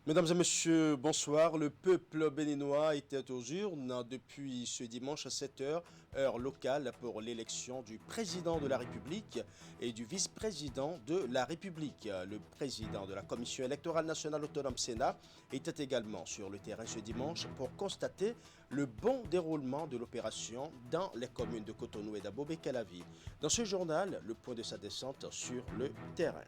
Mesdames et messieurs, bonsoir. Le peuple béninois était aux urnes depuis ce dimanche à 7 heures, heure locale, pour l'élection du président de la République et du vice-président de la République. Le président de la Commission électorale nationale autonome Sénat était également sur le terrain ce dimanche pour constater le bon déroulement de l'opération dans les communes de Cotonou et d'Abomey-Calavi. Dans ce journal, le point de sa descente sur le terrain.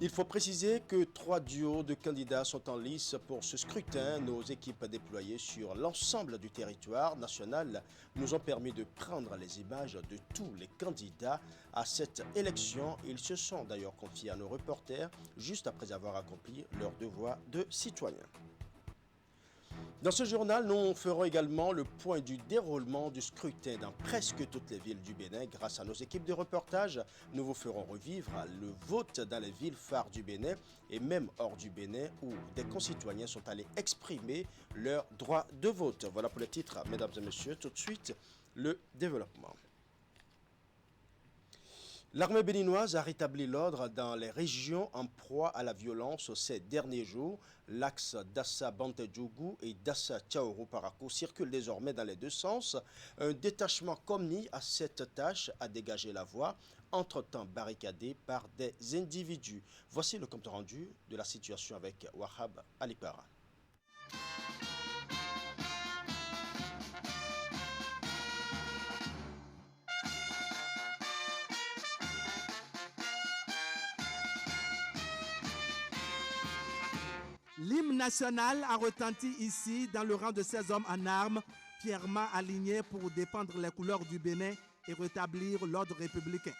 Il faut préciser que 3 duos de candidats sont en lice pour ce scrutin. Nos équipes déployées sur l'ensemble du territoire national nous ont permis de prendre les images de tous les candidats à cette élection. Ils se sont d'ailleurs confiés à nos reporters juste après avoir accompli leur devoir de citoyens. Dans ce journal, nous ferons également le point du déroulement du scrutin dans presque toutes les villes du Bénin. Grâce à nos équipes de reportage, nous vous ferons revivre le vote dans les villes phares du Bénin et même hors du Bénin où des concitoyens sont allés exprimer leur droit de vote. Voilà pour les titres, mesdames et messieurs. Tout de suite, le développement. L'armée béninoise a rétabli l'ordre dans les régions en proie à la violence ces derniers jours. L'axe Dassa-Bantedjougou et Dassa-Tchaourou-Parakou circulent désormais dans les deux sens. Un détachement commis à cette tâche a dégagé la voie, entre-temps barricadée par des individus. Voici le compte rendu de la situation avec Wahab Alipara. L'hymne national a retenti ici dans le rang de ces hommes en armes, fièrement alignés pour défendre les couleurs du Bénin et rétablir l'ordre républicain.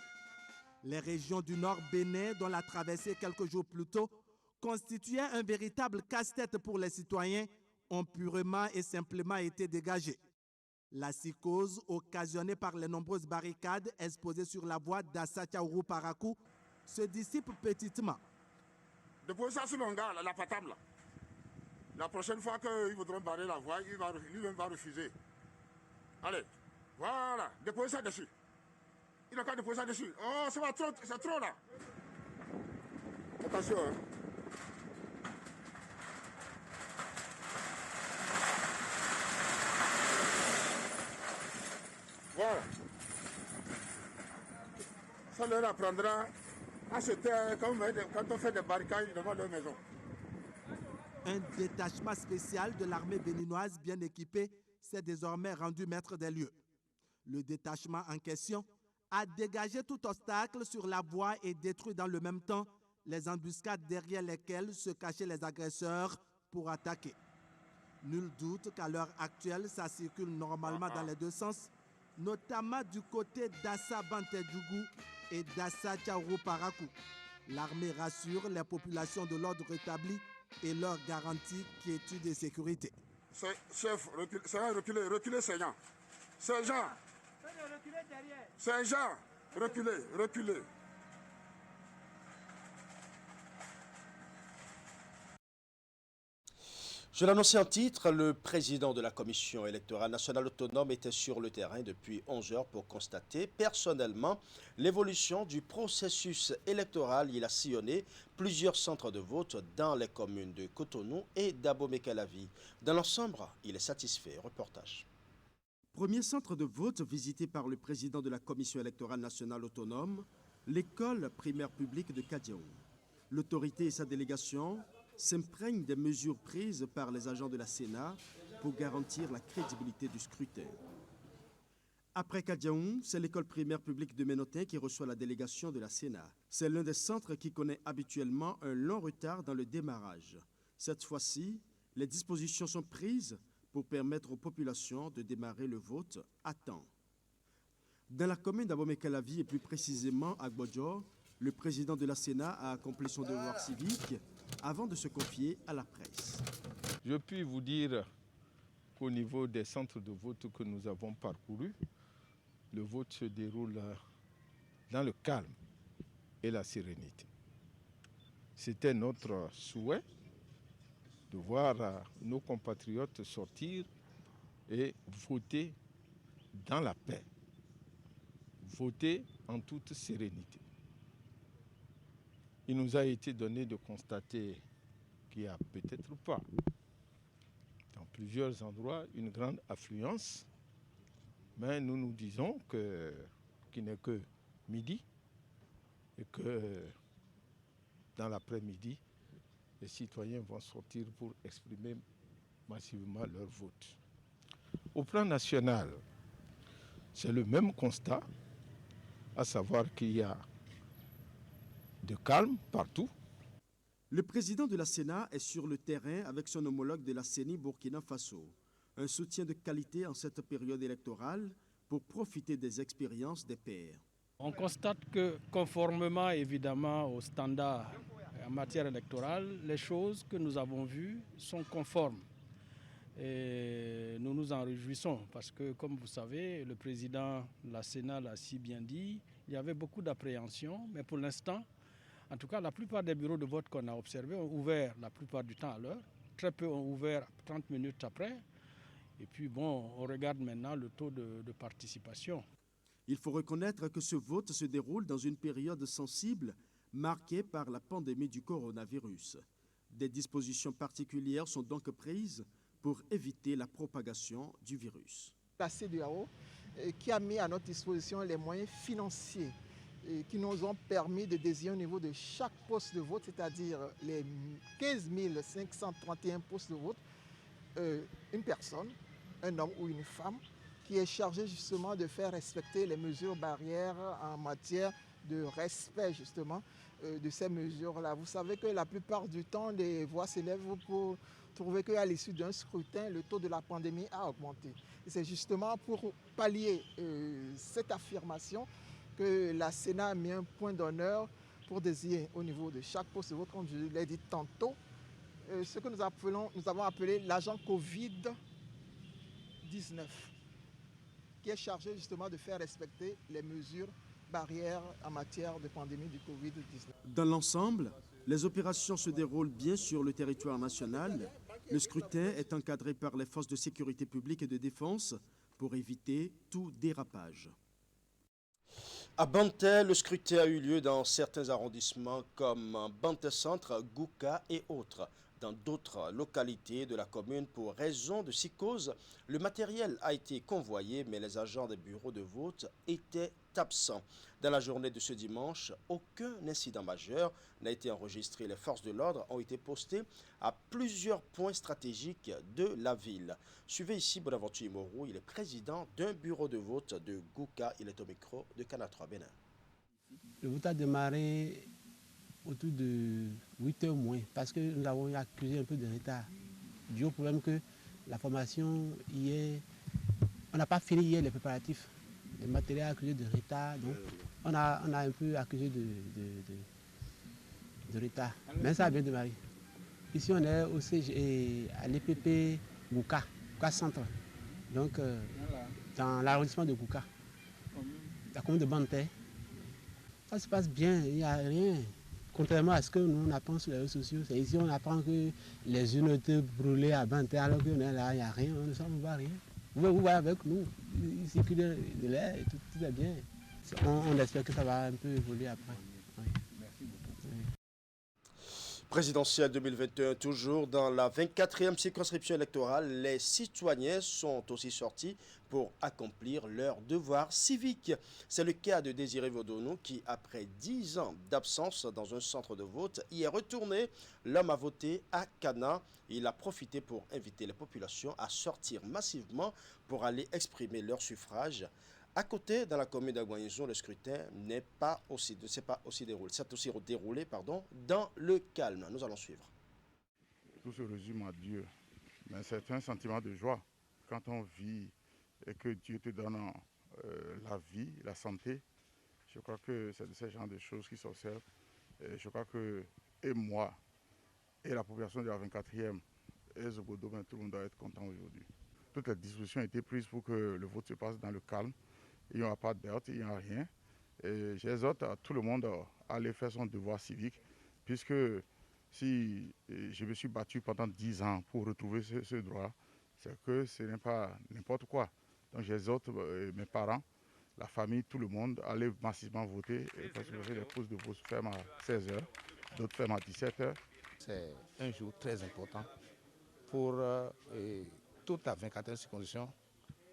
Les régions du nord Bénin, dont la traversée quelques jours plus tôt constituait un véritable casse-tête pour les citoyens, ont purement et simplement été dégagées. La psychose, occasionnée par les nombreuses barricades exposées sur la voie d'Assa-Tchaourou-Parakou, se dissipe petitement. Déposez ça sur mon gars, la patable. La prochaine fois qu'ils voudront barrer la voie, lui-même va refuser. Allez, voilà, déposez ça dessus. Il n'a qu'à déposer ça dessus. Oh, c'est trop là. Attention. Hein. Voilà. Ça leur apprendra à se taire quand on fait des barricades devant leur maison. Un détachement spécial de l'armée béninoise bien équipé s'est désormais rendu maître des lieux. Le détachement en question a dégagé tout obstacle sur la voie et détruit dans le même temps les embuscades derrière lesquelles se cachaient les agresseurs pour attaquer. Nul doute qu'à l'heure actuelle, ça circule normalement dans les deux sens, notamment du côté d'Assa-Bantedjougou et d'Assa-Tchaourou-Parakou. L'armée rassure les populations de l'ordre rétabli et leur garantie quiétude et sécurité. Chef, reculez, Seigneur. Sergent, reculez. Je l'annonçais en titre, le président de la Commission électorale nationale autonome était sur le terrain depuis 11 heures pour constater personnellement l'évolution du processus électoral. Il a sillonné plusieurs centres de vote dans les communes de Cotonou et d'Abomey-Calavi. Dans l'ensemble, il est satisfait. Reportage. Premier centre de vote visité par le président de la Commission électorale nationale autonome, l'école primaire publique de Kadiaou. L'autorité et sa délégation s'imprègnent des mesures prises par les agents de la Sénat pour garantir la crédibilité du scrutin. Après Kadiaou, c'est l'école primaire publique de Ménotin qui reçoit la délégation de la Sénat. C'est l'un des centres qui connaît habituellement un long retard dans le démarrage. Cette fois-ci, les dispositions sont prises pour permettre aux populations de démarrer le vote à temps. Dans la commune d'Abomey-Calavi et plus précisément à Gbodjo, le président de la Sénat a accompli son devoir civique avant de se confier à la presse. Je puis vous dire qu'au niveau des centres de vote que nous avons parcourus, le vote se déroule dans le calme et la sérénité. C'était notre souhait de voir nos compatriotes sortir et voter dans la paix, voter en toute sérénité. Il nous a été donné de constater qu'il n'y a peut-être pas, dans plusieurs endroits, une grande affluence. Mais nous nous disons qu'il n'est que midi et que dans l'après-midi, les citoyens vont sortir pour exprimer massivement leur vote. Au plan national, c'est le même constat, à savoir qu'il y a de calme partout. Le président de la Sénat est sur le terrain avec son homologue de la CENI Burkina Faso. Un soutien de qualité en cette période électorale pour profiter des expériences des pairs. On constate que, conformément évidemment aux standards en matière électorale, les choses que nous avons vues sont conformes. Et nous nous en réjouissons parce que, comme vous savez, le président de la Sénat l'a si bien dit, il y avait beaucoup d'appréhension, mais pour l'instant, en tout cas, la plupart des bureaux de vote qu'on a observés ont ouvert la plupart du temps à l'heure. Très peu ont ouvert 30 minutes après. Et puis, bon, on regarde maintenant le taux de participation. Il faut reconnaître que ce vote se déroule dans une période sensible marquée par la pandémie du coronavirus. Des dispositions particulières sont donc prises pour éviter la propagation du virus. La CEDEAO qui a mis à notre disposition les moyens financiers qui nous ont permis de désigner au niveau de chaque poste de vote, c'est-à-dire les 15 531 postes de vote, une personne, un homme ou une femme, qui est chargé justement de faire respecter les mesures barrières en matière de respect justement de ces mesures-là. Vous savez que la plupart du temps, les voix s'élèvent pour trouver qu'à l'issue d'un scrutin, le taux de la pandémie a augmenté. Et c'est justement pour pallier cette affirmation que la Sénat a mis un point d'honneur pour désigner au niveau de chaque poste de vote, comme je l'ai dit tantôt, ce que nous avons appelé l'agent Covid-19, qui est chargé justement de faire respecter les mesures barrières en matière de pandémie du Covid-19. Dans l'ensemble, les opérations se déroulent bien sur le territoire national. Le scrutin est encadré par les forces de sécurité publique et de défense pour éviter tout dérapage. À Banté, le scrutin a eu lieu dans certains arrondissements comme Banté Centre, Gouka et autres. Dans d'autres localités de la commune, pour raison de psychose, le matériel a été convoyé, mais les agents des bureaux de vote étaient absents. Dans la journée de ce dimanche, aucun incident majeur n'a été enregistré. Les forces de l'ordre ont été postées à plusieurs points stratégiques de la ville. Suivez ici Bonaventure Imorou, il est président d'un bureau de vote de Gouka. Il est au micro de Canal 3 Bénin. Le vote a démarré autour de 8 heures moins, parce que nous avons accusé un peu de retard, dû au problème que la formation hier, on n'a pas fini hier les préparatifs. Le matériel a accusé de retard, donc on a un peu accusé de retard. Mais ça a bien démarré. Ici on est au CG, à l'EPP Gouka Centre, donc dans l'arrondissement de Gouka, la commune de Banté. Ça se passe bien, il n'y a rien. Contrairement à ce que nous on apprend sur les réseaux sociaux, c'est ici on apprend que les unes étaient brûlées à Banté, alors qu'on est là, il n'y a rien, on ne voit rien. Vous voyez avec nous, il circule de l'air et tout est bien. On espère que ça va un peu évoluer après. Oui. Merci beaucoup. Oui. Présidentielle 2021, toujours dans la 24e circonscription électorale, les citoyens sont aussi sortis pour accomplir leur devoir civique. C'est le cas de Désiré Vodonou qui, après 10 ans d'absence dans un centre de vote, y est retourné. L'homme a voté à Cana. Il a profité pour inviter les populations à sortir massivement pour aller exprimer leur suffrage. À côté, dans la commune d'Aguaïzon, le scrutin n'est pas aussi déroulé. C'est aussi déroulé, dans le calme. Nous allons suivre. Tout se résume à Dieu. Mais c'est un sentiment de joie quand on vit et que Dieu te donne la vie, la santé. Je crois que c'est de ce genre de choses qui s'observent. Et je crois que, et moi, et la population de la 24e, et Zobodo, tout le monde doit être content aujourd'hui. Toutes les dispositions ont été prises pour que le vote se passe dans le calme. Il n'y aura pas de dette, il n'y a rien. Et j'exhorte à tout le monde à aller faire son devoir civique, puisque si je me suis battu pendant 10 ans pour retrouver ce droit, c'est que ce n'est pas n'importe quoi. Donc j'exhorte mes parents, la famille, tout le monde à aller massivement voter, parce que les postes de vote ferment à 16h, d'autres ferment à 17h. C'est un jour très important pour toute la 24e circonscription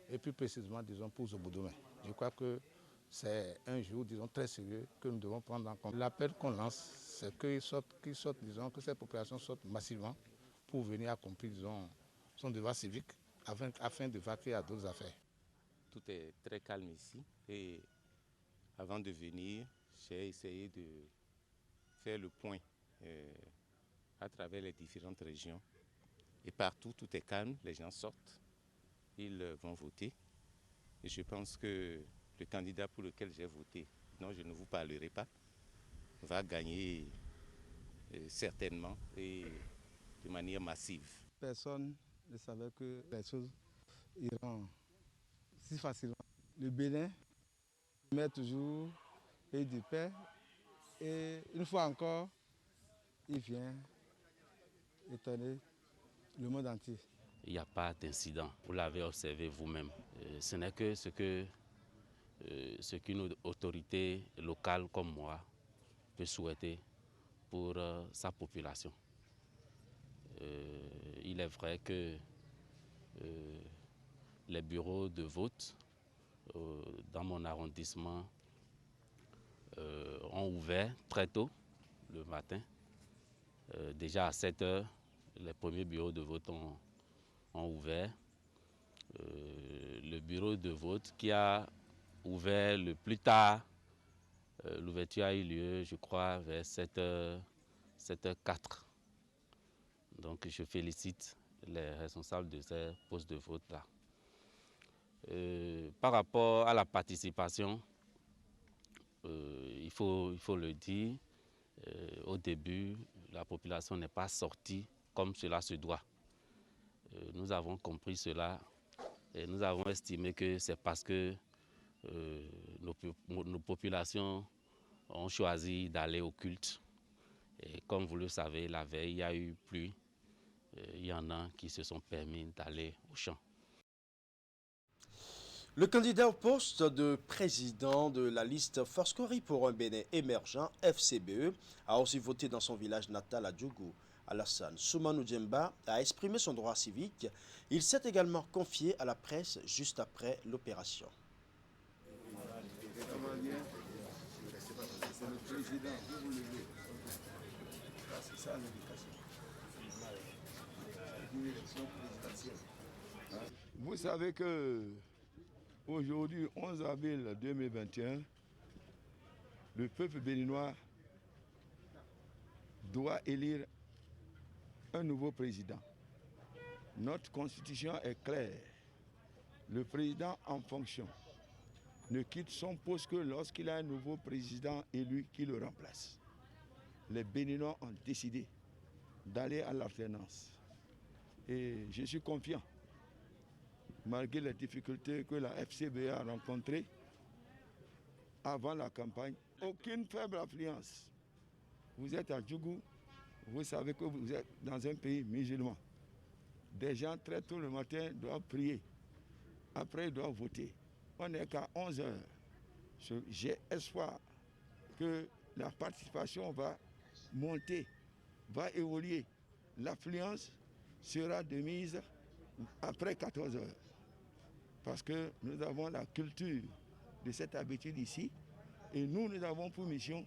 et plus précisément, disons, pour Zoboudoumé. Je crois que c'est un jour, disons, très sérieux que nous devons prendre en compte. L'appel qu'on lance, c'est qu'ils sortent, disons, que cette population sorte massivement pour venir accomplir, disons, son devoir civique afin de vaquer à d'autres affaires. Tout est très calme ici et avant de venir, j'ai essayé de faire le point à travers les différentes régions. Et partout, tout est calme, les gens sortent, ils vont voter. Et je pense que le candidat pour lequel j'ai voté, dont je ne vous parlerai pas, va gagner certainement et de manière massive. Personne ne savait que les choses iront si facilement. Le Bénin met toujours pays de paix et une fois encore, il vient étonner le monde entier. Il n'y a pas d'incident, vous l'avez observé vous-même. Ce n'est que ce qu'une autorité locale comme moi peut souhaiter pour sa population. Il est vrai que les bureaux de vote dans mon arrondissement ont ouvert très tôt le matin. Déjà à 7 heures, les premiers bureaux de vote ont ouvert. Le bureau de vote qui a ouvert le plus tard, l'ouverture a eu lieu, je crois, vers 7h04. Donc je félicite les responsables de ces postes de vote-là. Par rapport à la participation, il faut le dire, au début, la population n'est pas sortie comme cela se doit. Nous avons compris cela et nous avons estimé que c'est parce que nos populations ont choisi d'aller au culte. Et comme vous le savez, la veille, il y a eu pluie. Il y en a qui se sont permis d'aller au champ. Le candidat au poste de président de la liste Forscori pour un Bénin émergent, FCBE, a aussi voté dans son village natal à Djougou. Alassane Soumanou Djemba a exprimé son droit civique. Il s'est également confié à la presse juste après l'opération. Vous savez que aujourd'hui, 11 avril 2021, le peuple béninois doit élire un nouveau président. Notre constitution est claire. Le président en fonction ne quitte son poste que lorsqu'il a un nouveau président élu qui le remplace. Les Béninois ont décidé d'aller à l'alternance. Et je suis confiant, malgré les difficultés que la FCBE a rencontrées avant la campagne. Aucune faible affluence. Vous êtes à Djougou, vous savez que vous êtes dans un pays musulman. Des gens très tôt le matin doivent prier. Après, ils doivent voter. On n'est qu'à 11 heures. J'ai espoir que la participation va monter, va évoluer. L'affluence sera de mise après 14 heures. Parce que nous avons la culture de cette habitude ici. Et nous avons pour mission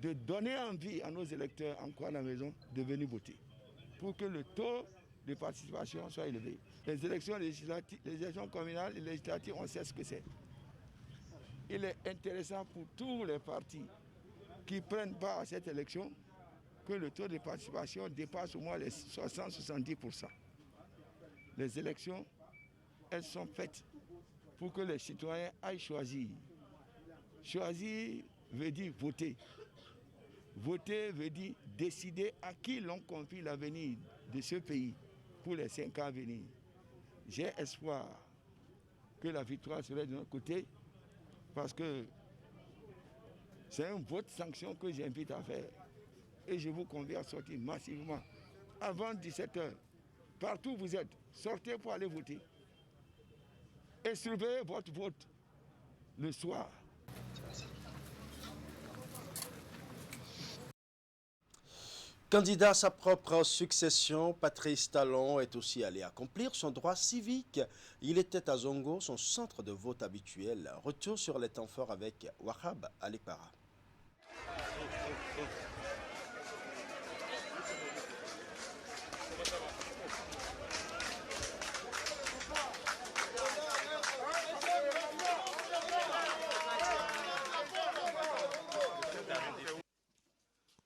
de donner envie à nos électeurs encore à la maison de venir voter. Pour que le taux de participation soit élevé. Les élections législatives, les élections communales et législatives, on sait ce que c'est. Il est intéressant pour tous les partis qui prennent part à cette élection que le taux de participation dépasse au moins les 60-70%. Les élections, elles sont faites pour que les citoyens aillent choisir. Choisir veut dire voter. Voter veut dire décider à qui l'on confie l'avenir de ce pays pour les 5 ans à venir. J'ai espoir que la victoire serait de notre côté parce que c'est un vote sanction que j'invite à faire. Et je vous conviens à sortir massivement avant 17h. Partout où vous êtes, sortez pour aller voter. Et surveillez votre vote le soir. Candidat à sa propre succession, Patrice Talon est aussi allé accomplir son droit civique. Il était à Zongo, son centre de vote habituel. Retour sur les temps forts avec Wahab Alipara.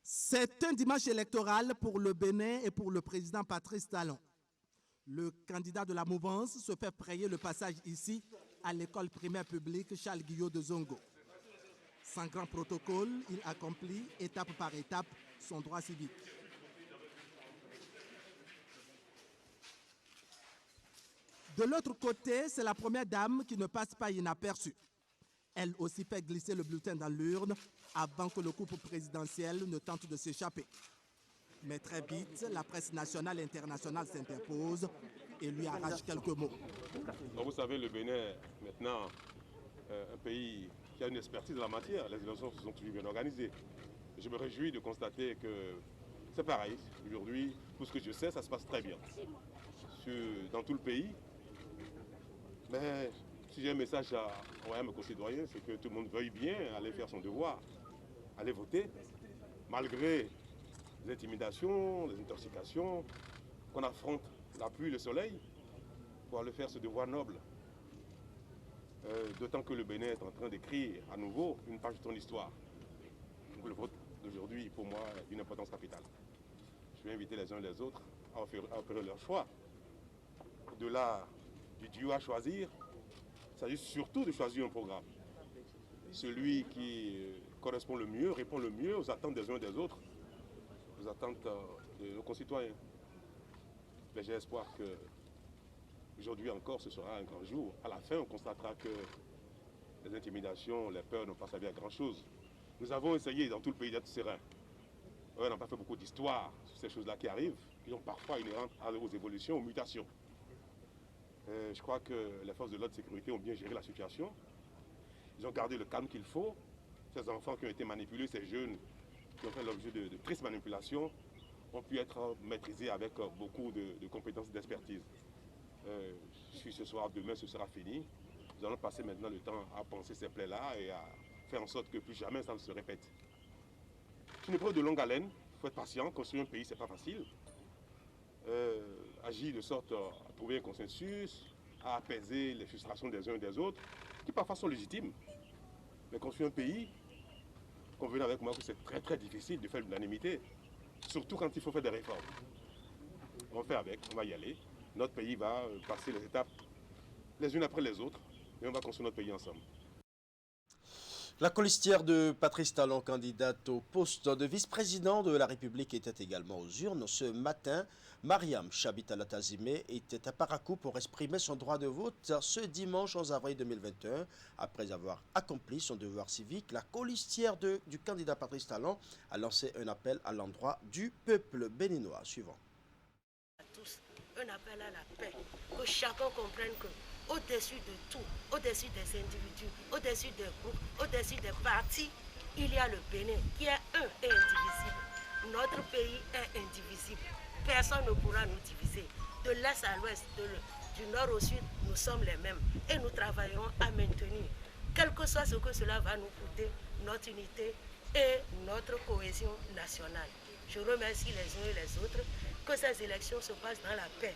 C'est un dimanche électoral pour le Bénin et pour le président Patrice Talon. Le candidat de la mouvance se fait frayer le passage ici à l'école primaire publique Charles Guillot de Zongo. Sans grand protocole, il accomplit étape par étape son droit civique. De l'autre côté, c'est la première dame qui ne passe pas inaperçue. Elle aussi fait glisser le bulletin dans l'urne avant que le couple présidentiel ne tente de s'échapper. Mais très vite, la presse nationale et internationale s'interpose et lui arrache quelques mots. Donc vous savez, le Bénin est maintenant un pays qui a une expertise en la matière. Les élections se sont toujours bien organisées. Je me réjouis de constater que c'est pareil. Aujourd'hui, tout ce que je sais, ça se passe très bien dans tout le pays. Mais si j'ai un message à envoyer à mes concitoyens, c'est que tout le monde veuille bien aller faire son devoir, aller voter, malgré les intimidations, les intoxications, qu'on affronte la pluie, le soleil, pour aller faire ce devoir noble. D'autant que le Bénin est en train d'écrire à nouveau une page de son histoire. Donc le vote d'aujourd'hui, pour moi, est d'une importance capitale. Je vais inviter les uns et les autres à opérer leur choix. Au-delà du duo à choisir, il s'agit surtout de choisir un programme. Celui qui correspond le mieux, répond le mieux aux attentes des uns et des autres, aux attentes de nos concitoyens. Mais j'ai espoir que aujourd'hui encore, ce sera un grand jour. À la fin, on constatera que les intimidations, les peurs n'ont pas servi à grand-chose. Nous avons essayé dans tout le pays d'être sereins. On n'a pas fait beaucoup d'histoire sur ces choses-là qui arrivent, qui sont parfois inhérentes aux évolutions, aux mutations. Je crois que les forces de l'ordre de sécurité ont bien géré la situation. Ils ont gardé le calme qu'il faut. Ces enfants qui ont été manipulés, ces jeunes qui ont fait l'objet de tristes manipulations, ont pu être maîtrisés avec beaucoup de compétences d'expertise. Si ce soir, demain, ce sera fini. Nous allons passer maintenant le temps à penser ces plaies-là et à faire en sorte que plus jamais ça ne se répète. C'est une épreuve de longue haleine. Il faut être patient. Construire un pays, ce n'est pas facile. Agir de sorte à trouver un consensus, à apaiser les frustrations des uns et des autres, qui parfois sont légitimes. Mais construire un pays, convenez avec moi que c'est très très difficile de faire l'unanimité, surtout quand il faut faire des réformes. On fait avec, on va y aller. Notre pays va passer les étapes les unes après les autres et on va construire notre pays ensemble. La colistière de Patrice Talon, candidate au poste de vice-président de la République, était également aux urnes. Ce matin, Mariam Chabitalatazime était à Parakou pour exprimer son droit de vote ce dimanche 11 avril 2021. Après avoir accompli son devoir civique, la colistière du candidat Patrice Talon a lancé un appel à l'endroit du peuple béninois. Suivant. À tous, un appel à la paix, que chacun comprenne que au-dessus de tout, au-dessus des individus, au-dessus des groupes, au-dessus des partis, il y a le Bénin qui est un et indivisible. Notre pays est indivisible. Personne ne pourra nous diviser. De l'est à l'ouest, du nord au sud, nous sommes les mêmes. Et nous travaillerons à maintenir, quel que soit ce que cela va nous coûter, notre unité et notre cohésion nationale. Je remercie les uns et les autres que ces élections se passent dans la paix.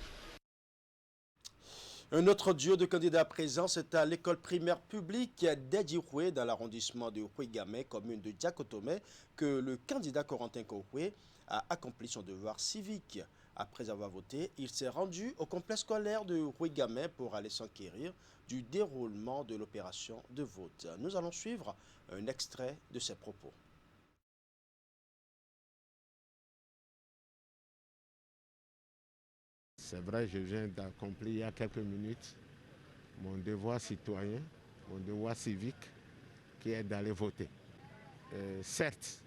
Un autre duo de candidats présents, c'est à l'école primaire publique d'Edjihoué dans l'arrondissement de Ouégamé, commune de Diakotomé, que le candidat Corentin Kouhoué a accompli son devoir civique. Après avoir voté, il s'est rendu au complexe scolaire de Ouégamé pour aller s'enquérir du déroulement de l'opération de vote. Nous allons suivre un extrait de ses propos. C'est vrai, je viens d'accomplir il y a quelques minutes mon devoir citoyen, mon devoir civique, qui est d'aller voter. Certes,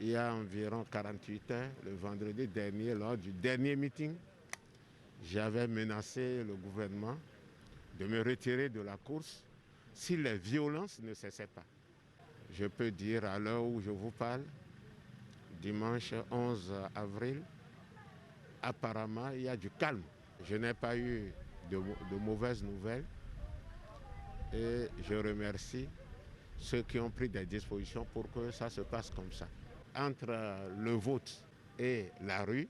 il y a environ 48 heures, le vendredi dernier, lors du dernier meeting, j'avais menacé le gouvernement de me retirer de la course si les violences ne cessaient pas. Je peux dire à l'heure où je vous parle, dimanche 11 avril, apparemment, il y a du calme. Je n'ai pas eu de mauvaises nouvelles et je remercie ceux qui ont pris des dispositions pour que ça se passe comme ça. Entre le vote et la rue,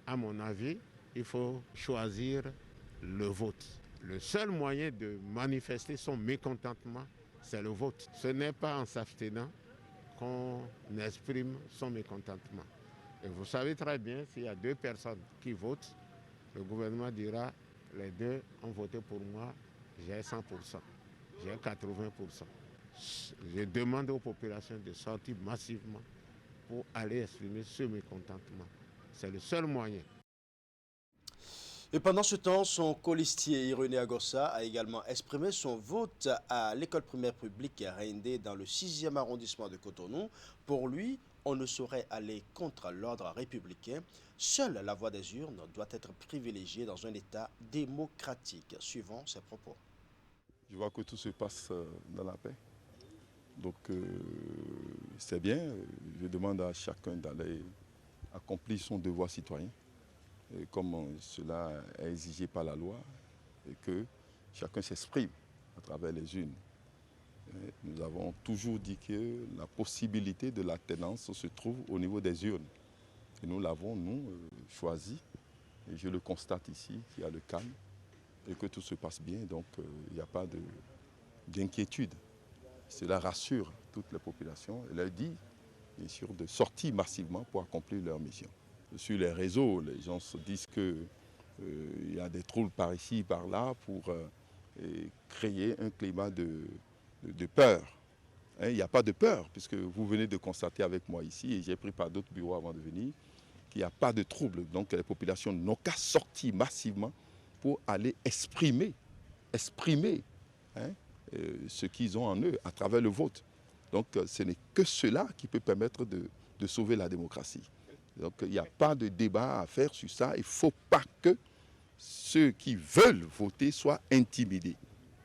à mon avis, il faut choisir le vote. Le seul moyen de manifester son mécontentement, c'est le vote. Ce n'est pas en s'abstenant qu'on exprime son mécontentement. Et vous savez très bien, s'il y a 2 personnes qui votent, le gouvernement dira, les 2 ont voté pour moi, j'ai 100%, j'ai 80%. Je demande aux populations de sortir massivement pour aller exprimer ce mécontentement. C'est le seul moyen. Et pendant ce temps, son colistier Irénée Agossa a également exprimé son vote à l'école primaire publique Reindé dans le 6e arrondissement de Cotonou. Pour lui, on ne saurait aller contre l'ordre républicain. Seule la voix des urnes doit être privilégiée dans un État démocratique. Suivant ses propos. Je vois que tout se passe dans la paix. Donc c'est bien. Je demande à chacun d'aller accomplir son devoir citoyen, comme cela est exigé par la loi, et que chacun s'exprime à travers les urnes. Nous avons toujours dit que la possibilité de l'alternance se trouve au niveau des urnes. Et nous l'avons, choisi. Et je le constate ici, qu'il y a le calme et que tout se passe bien. Donc il n'y a pas d'inquiétude. Cela rassure toutes les populations et leur dit, bien sûr, de sortir massivement pour accomplir leur mission. Sur les réseaux, les gens se disent qu'il y a des troubles par ici, par là, pour créer un climat de peur. Il n'y a pas de peur, puisque vous venez de constater avec moi ici, et j'ai pris par d'autres bureaux avant de venir, qu'il n'y a pas de trouble. Donc les populations n'ont qu'à sortir massivement pour aller exprimer ce qu'ils ont en eux à travers le vote. Donc ce n'est que cela qui peut permettre de sauver la démocratie. Donc il n'y a pas de débat à faire sur ça. Il ne faut pas que ceux qui veulent voter soient intimidés.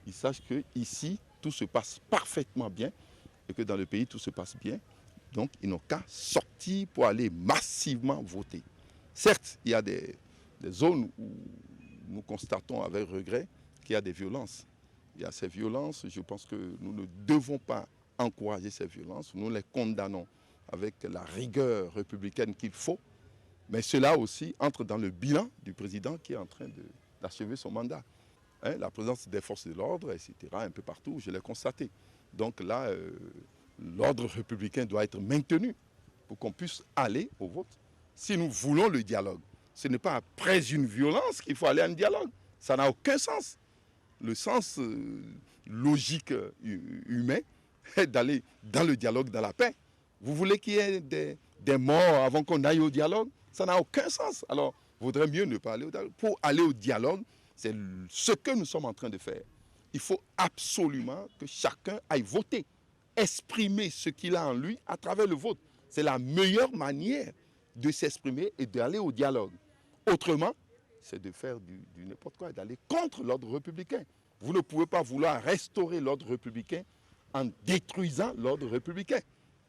Ils sachent qu'ici, tout se passe parfaitement bien et que dans le pays, tout se passe bien. Donc ils n'ont qu'à sortir pour aller massivement voter. Certes, il y a des zones où nous constatons avec regret qu'il y a des violences. Il y a ces violences, je pense que nous ne devons pas encourager ces violences. Nous les condamnons avec la rigueur républicaine qu'il faut. Mais cela aussi entre dans le bilan du président qui est en train d'achever son mandat. La présence des forces de l'ordre, etc., un peu partout, je l'ai constaté. Donc là, l'ordre républicain doit être maintenu pour qu'on puisse aller au vote. Si nous voulons le dialogue, ce n'est pas après une violence qu'il faut aller en dialogue. Ça n'a aucun sens. Le sens logique humain est d'aller dans le dialogue, dans la paix. Vous voulez qu'il y ait des morts avant qu'on aille au dialogue? Ça n'a aucun sens. Alors, il vaudrait mieux ne pas aller au dialogue. Pour aller au dialogue, c'est ce que nous sommes en train de faire. Il faut absolument que chacun aille voter, exprimer ce qu'il a en lui à travers le vote. C'est la meilleure manière de s'exprimer et d'aller au dialogue. Autrement, c'est de faire du n'importe quoi, d'aller contre l'ordre républicain. Vous ne pouvez pas vouloir restaurer l'ordre républicain en détruisant l'ordre républicain.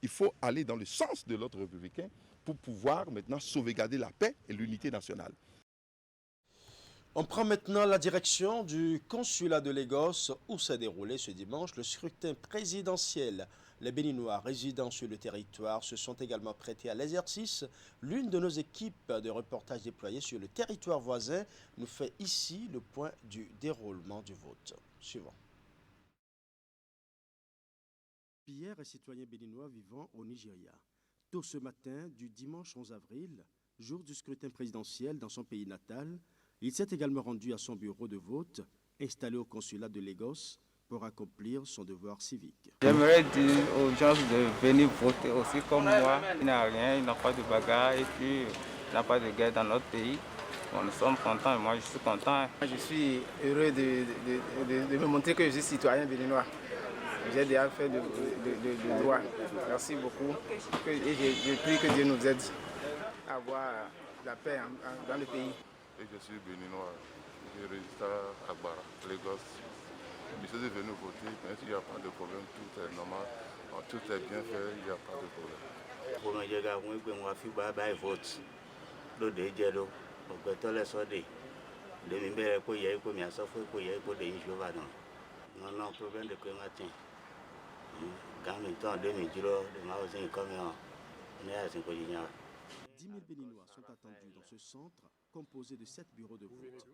Il faut aller dans le sens de l'ordre républicain pour pouvoir maintenant sauvegarder la paix et l'unité nationale. On prend maintenant la direction du consulat de Lagos où s'est déroulé ce dimanche le scrutin présidentiel. Les Béninois résidant sur le territoire se sont également prêtés à l'exercice. L'une de nos équipes de reportage déployées sur le territoire voisin nous fait ici le point du déroulement du vote. Suivant. Pierre est citoyen béninois vivant au Nigeria. Tôt ce matin du dimanche 11 avril, jour du scrutin présidentiel dans son pays natal, il s'est également rendu à son bureau de vote, installé au consulat de Lagos, pour accomplir son devoir civique. J'aimerais dire aux gens de venir voter aussi comme moi. Il n'y a rien, il n'y a pas de bagarre et puis il n'y a pas de guerre dans notre pays. Bon, nous sommes contents et moi je suis content. Je suis heureux de me montrer que je suis citoyen béninois. J'ai déjà fait de droit. Merci beaucoup. Et je prie que Dieu nous aide à avoir la paix dans le pays. Et je suis béninois. Je réside à Agbara, Lagos. Je suis venu voter, mais il n'y a pas de problème, tout est normal, tout est bien fait, il n'y a pas de problème. Non, problème de matin. Quand même, temps 2010, de magasin comme on est à 5 heures. 10 000 Béninois sont attendus dans ce centre composé de 7 bureaux de vote.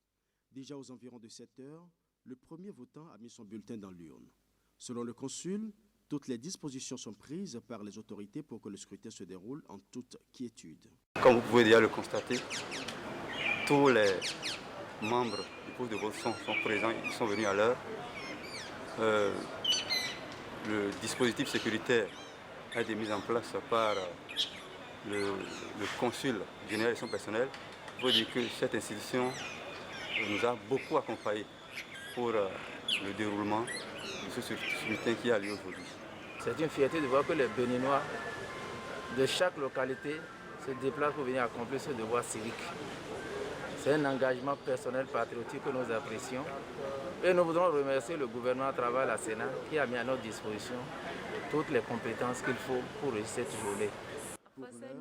Déjà aux environs de 7 heures, le premier votant a mis son bulletin dans l'urne. Selon le consul, toutes les dispositions sont prises par les autorités pour que le scrutin se déroule en toute quiétude. Comme vous pouvez déjà le constater, tous les membres du groupe de vote sont présents, ils sont venus à l'heure. Le dispositif sécuritaire a été mis en place par le consul général et son personnel. Il faut dire que cette institution nous a beaucoup accompagnés pour le déroulement de ce scrutin qui a lieu aujourd'hui. C'est une fierté de voir que les Béninois de chaque localité se déplacent pour venir accomplir ce devoir civique. C'est un engagement personnel patriotique que nous apprécions. Et nous voudrons remercier le gouvernement à travers la Sénat qui a mis à notre disposition toutes les compétences qu'il faut pour réussir cette journée. Pour l'heure,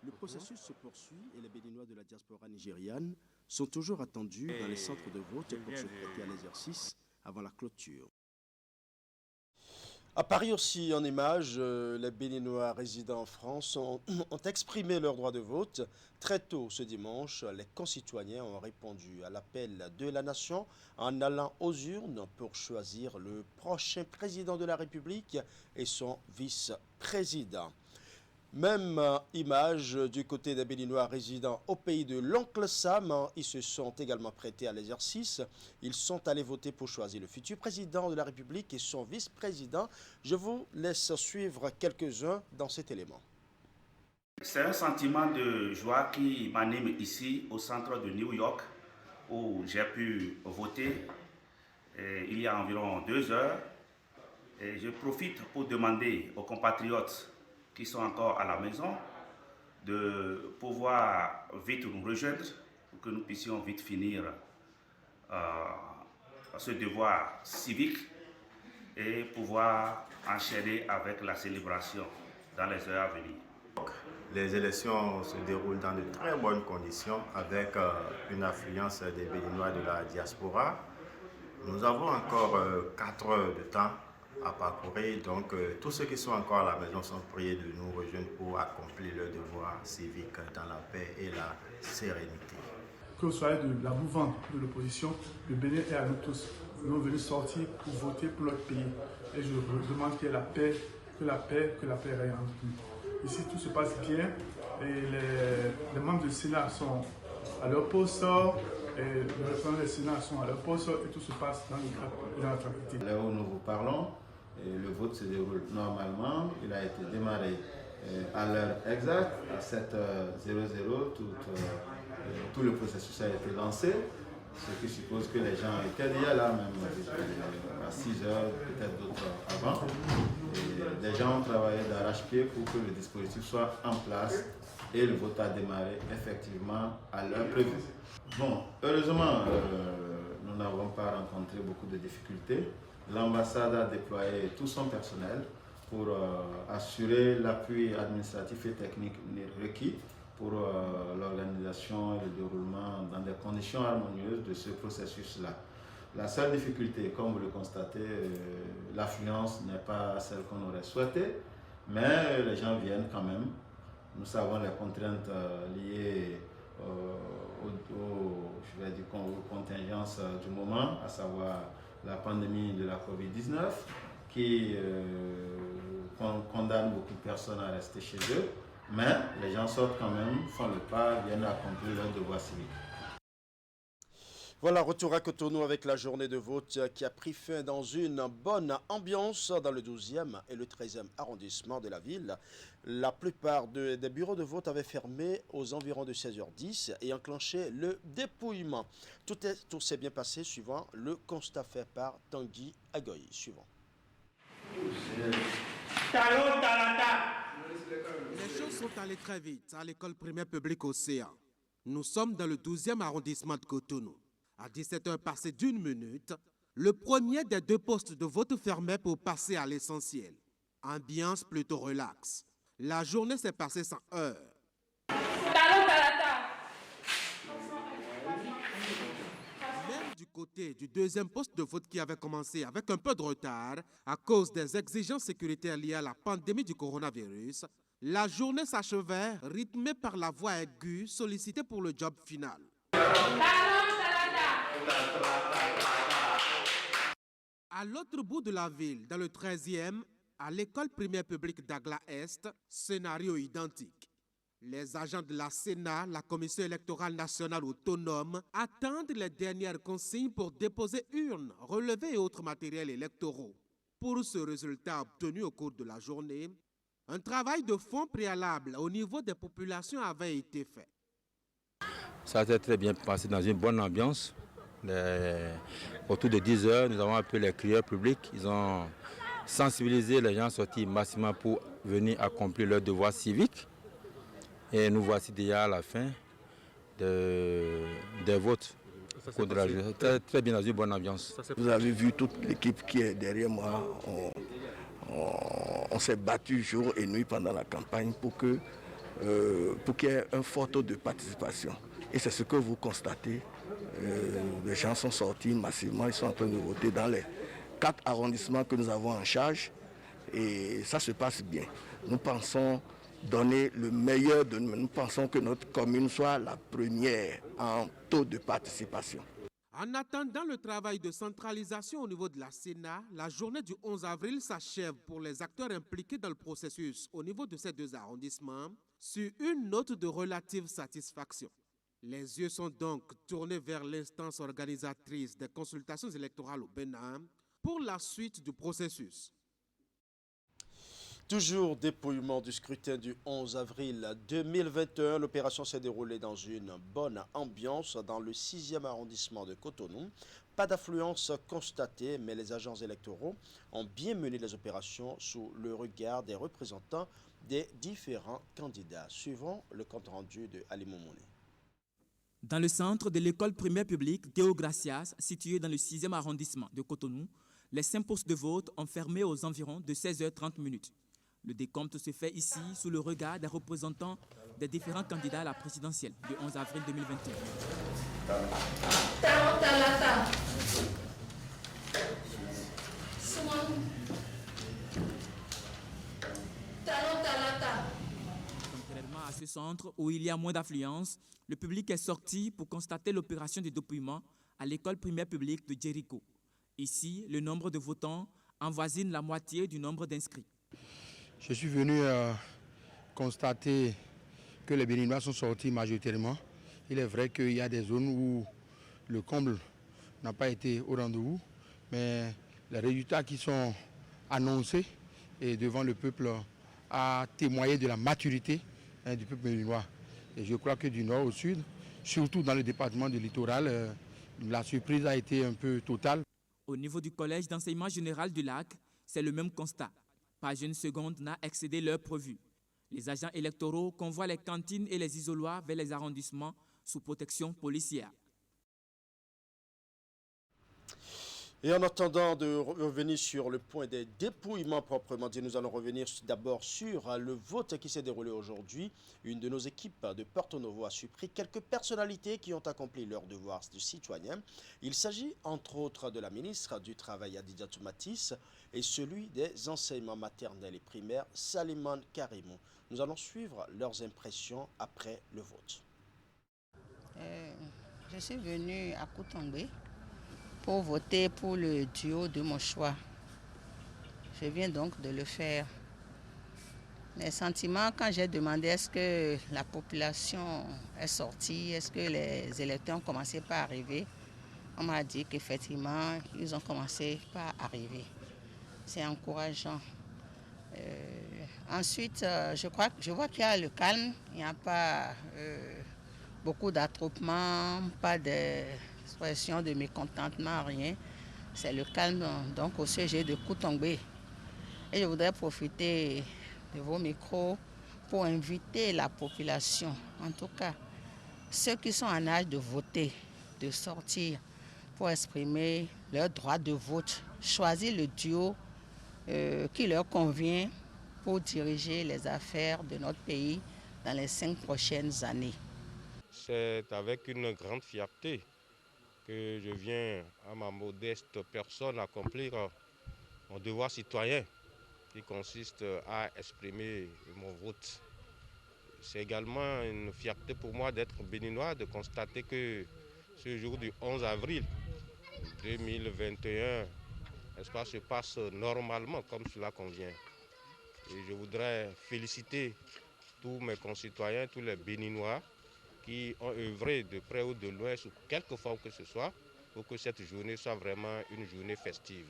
le processus se poursuit et les Béninois de la diaspora nigériane sont toujours attendus dans les centres de vote pour se prêter à l'exercice avant la clôture. À Paris aussi, en images, les Béninois résidant en France ont exprimé leur droit de vote. Très tôt ce dimanche, les concitoyens ont répondu à l'appel de la nation en allant aux urnes pour choisir le prochain président de la République et son vice-président. Même image du côté des Béninois résidant au pays de l'oncle Sam. Ils se sont également prêtés à l'exercice. Ils sont allés voter pour choisir le futur président de la République et son vice-président. Je vous laisse suivre quelques-uns dans cet élément. C'est un sentiment de joie qui m'anime ici au centre de New York où j'ai pu voter il y a environ 2 heures. Et je profite pour demander aux compatriotes qui sont encore à la maison de pouvoir vite nous rejoindre pour que nous puissions vite finir ce devoir civique et pouvoir enchaîner avec la célébration dans les heures à venir. Les élections se déroulent dans de très bonnes conditions avec une affluence des Béninois de la diaspora. Nous avons encore 4 heures de temps à parcourir, donc tous ceux qui sont encore à la maison sont priés de nous rejoindre pour accomplir leur devoir civique dans la paix et la sérénité. Que vous soyez de la mouvante de l'opposition, le Bénin est à nous tous. Nous sommes venus sortir pour voter pour notre pays. Et je demande qu'il y ait la paix, que la paix règne entre nous. Ici, tout se passe bien et les membres du Sénat sont à leur poste et les représentants du Sénat sont à leur poste et tout se passe dans la tranquillité. Là où nous vous parlons, le vote se déroule normalement. Il a été démarré à l'heure exacte, à 7h00. Tout le processus a été lancé, ce qui suppose que les gens étaient déjà là, même à 6h, peut-être d'autres avant. Et les gens ont travaillé d'arrache-pied pour que le dispositif soit en place et le vote a démarré effectivement à l'heure prévue. Bon, heureusement, nous n'avons pas rencontré beaucoup de difficultés. L'ambassade a déployé tout son personnel pour assurer l'appui administratif et technique requis pour l'organisation et le déroulement dans des conditions harmonieuses de ce processus-là. La seule difficulté, comme vous le constatez, l'affluence n'est pas celle qu'on aurait souhaité, mais les gens viennent quand même. Nous savons les contraintes liées aux contingences du moment, à savoir la pandémie de la Covid-19, qui condamne beaucoup de personnes à rester chez eux. Mais les gens sortent quand même, font le pas, viennent accomplir leur devoir civique. Voilà, retour à Cotonou avec la journée de vote qui a pris fin dans une bonne ambiance dans le 12e et le 13e arrondissement de la ville. La plupart des bureaux de vote avaient fermé aux environs de 16h10 et enclenché le dépouillement. Tout s'est bien passé suivant le constat fait par Tanguy Agoy. Suivant. Les choses sont allées très vite à l'école primaire publique Océan. Nous sommes dans le 12e arrondissement de Cotonou. À 17h passé d'1 minute, le premier des 2 postes de vote fermait pour passer à l'essentiel. Ambiance plutôt relaxe. La journée s'est passée sans heurts. Même du côté du deuxième poste de vote qui avait commencé avec un peu de retard à cause des exigences sécuritaires liées à la pandémie du coronavirus, la journée s'achevait rythmée par la voix aiguë sollicitée pour le job final. À l'autre bout de la ville, dans le 13e, à l'école primaire publique d'Agla Est, scénario identique. Les agents de la Sénat, la Commission électorale nationale autonome, attendent les dernières consignes pour déposer urnes, relevés et autres matériels électoraux. Pour ce résultat obtenu au cours de la journée, un travail de fond préalable au niveau des populations avait été fait. Ça s'est très bien passé dans une bonne ambiance. Autour de 10 heures, nous avons appelé les crieurs publics. Ils ont sensibilisé les gens sortis massivement pour venir accomplir leur devoir civique. Et nous voici déjà à la fin des votes. Très bien, dans une bonne ambiance. Vous avez vu toute l'équipe qui est derrière moi. On s'est battu jour et nuit pendant la campagne pour qu'il y ait un fort taux de participation. Et c'est ce que vous constatez. Les gens sont sortis massivement, ils sont en train de voter dans les 4 arrondissements que nous avons en charge. Et ça se passe bien. Nous pensons donner le meilleur de nous. Nous pensons que notre commune soit la première en taux de participation. En attendant le travail de centralisation au niveau de la Sénat, la journée du 11 avril s'achève pour les acteurs impliqués dans le processus au niveau de ces 2 arrondissements sur une note de relative satisfaction. Les yeux sont donc tournés vers l'instance organisatrice des consultations électorales au Bénin pour la suite du processus. Toujours dépouillement du scrutin du 11 avril 2021. L'opération s'est déroulée dans une bonne ambiance dans le 6e arrondissement de Cotonou. Pas d'affluence constatée, mais les agents électoraux ont bien mené les opérations sous le regard des représentants des différents candidats. Suivant le compte-rendu de Ali Moumouni. Dans le centre de l'école primaire publique Théo Gracias, situé dans le 6e arrondissement de Cotonou, les 5 postes de vote ont fermé aux environs de 16h30. Le décompte se fait ici sous le regard des représentants des différents candidats à la présidentielle du 11 avril 2021. Contrairement à ce centre où il y a moins d'affluence, le public est sorti pour constater l'opération de dépouillement à l'école primaire publique de Jéricho. Ici, le nombre de votants avoisine la moitié du nombre d'inscrits. Je suis venu constater que les Béninois sont sortis majoritairement. Il est vrai qu'il y a des zones où le comble n'a pas été au rendez-vous, mais les résultats qui sont annoncés et devant le peuple a témoigné de la maturité du peuple béninois. Et je crois que du nord au sud, surtout dans le département du littoral, la surprise a été un peu totale. Au niveau du collège d'enseignement général du lac, c'est le même constat. Pas une seconde n'a excédé l'heure prévue. Les agents électoraux convoient les cantines et les isoloirs vers les arrondissements sous protection policière. Et en attendant de revenir sur le point des dépouillements proprement dit, nous allons revenir d'abord sur le vote qui s'est déroulé aujourd'hui. Une de nos équipes de Porto Novo a surpris quelques personnalités qui ont accompli leur devoir de citoyen. Il s'agit entre autres de la ministre du Travail Adidja Toumatis et celui des enseignements maternels et primaires Saliman Karimou. Nous allons suivre leurs impressions après le vote. Je suis venue à Koutongbe pour voter pour le duo de mon choix. Je viens donc de le faire. Mes sentiments, quand j'ai demandé est-ce que la population est sortie, est-ce que les électeurs ont commencé par arriver, on m'a dit qu'effectivement, ils ont commencé par arriver. C'est encourageant. Ensuite, je vois qu'il y a le calme, il n'y a pas beaucoup d'attroupements, pas d'expression de mécontentement, rien. C'est le calme donc au sujet de Koutongbe. Et je voudrais profiter de vos micros pour inviter la population, en tout cas ceux qui sont en âge de voter, de sortir pour exprimer leur droit de vote, choisir le duo qui leur convient pour diriger les affaires de notre pays dans les 5 prochaines années. C'est avec une grande fierté que je viens à ma modeste personne accomplir mon devoir citoyen qui consiste à exprimer mon vote. C'est également une fierté pour moi d'être béninois, de constater que ce jour du 11 avril 2021, n'est-ce pas, se passe normalement comme cela convient. Et je voudrais féliciter tous mes concitoyens, tous les Béninois qui ont œuvré de près ou de loin sous quelque forme que ce soit pour que cette journée soit vraiment une journée festive.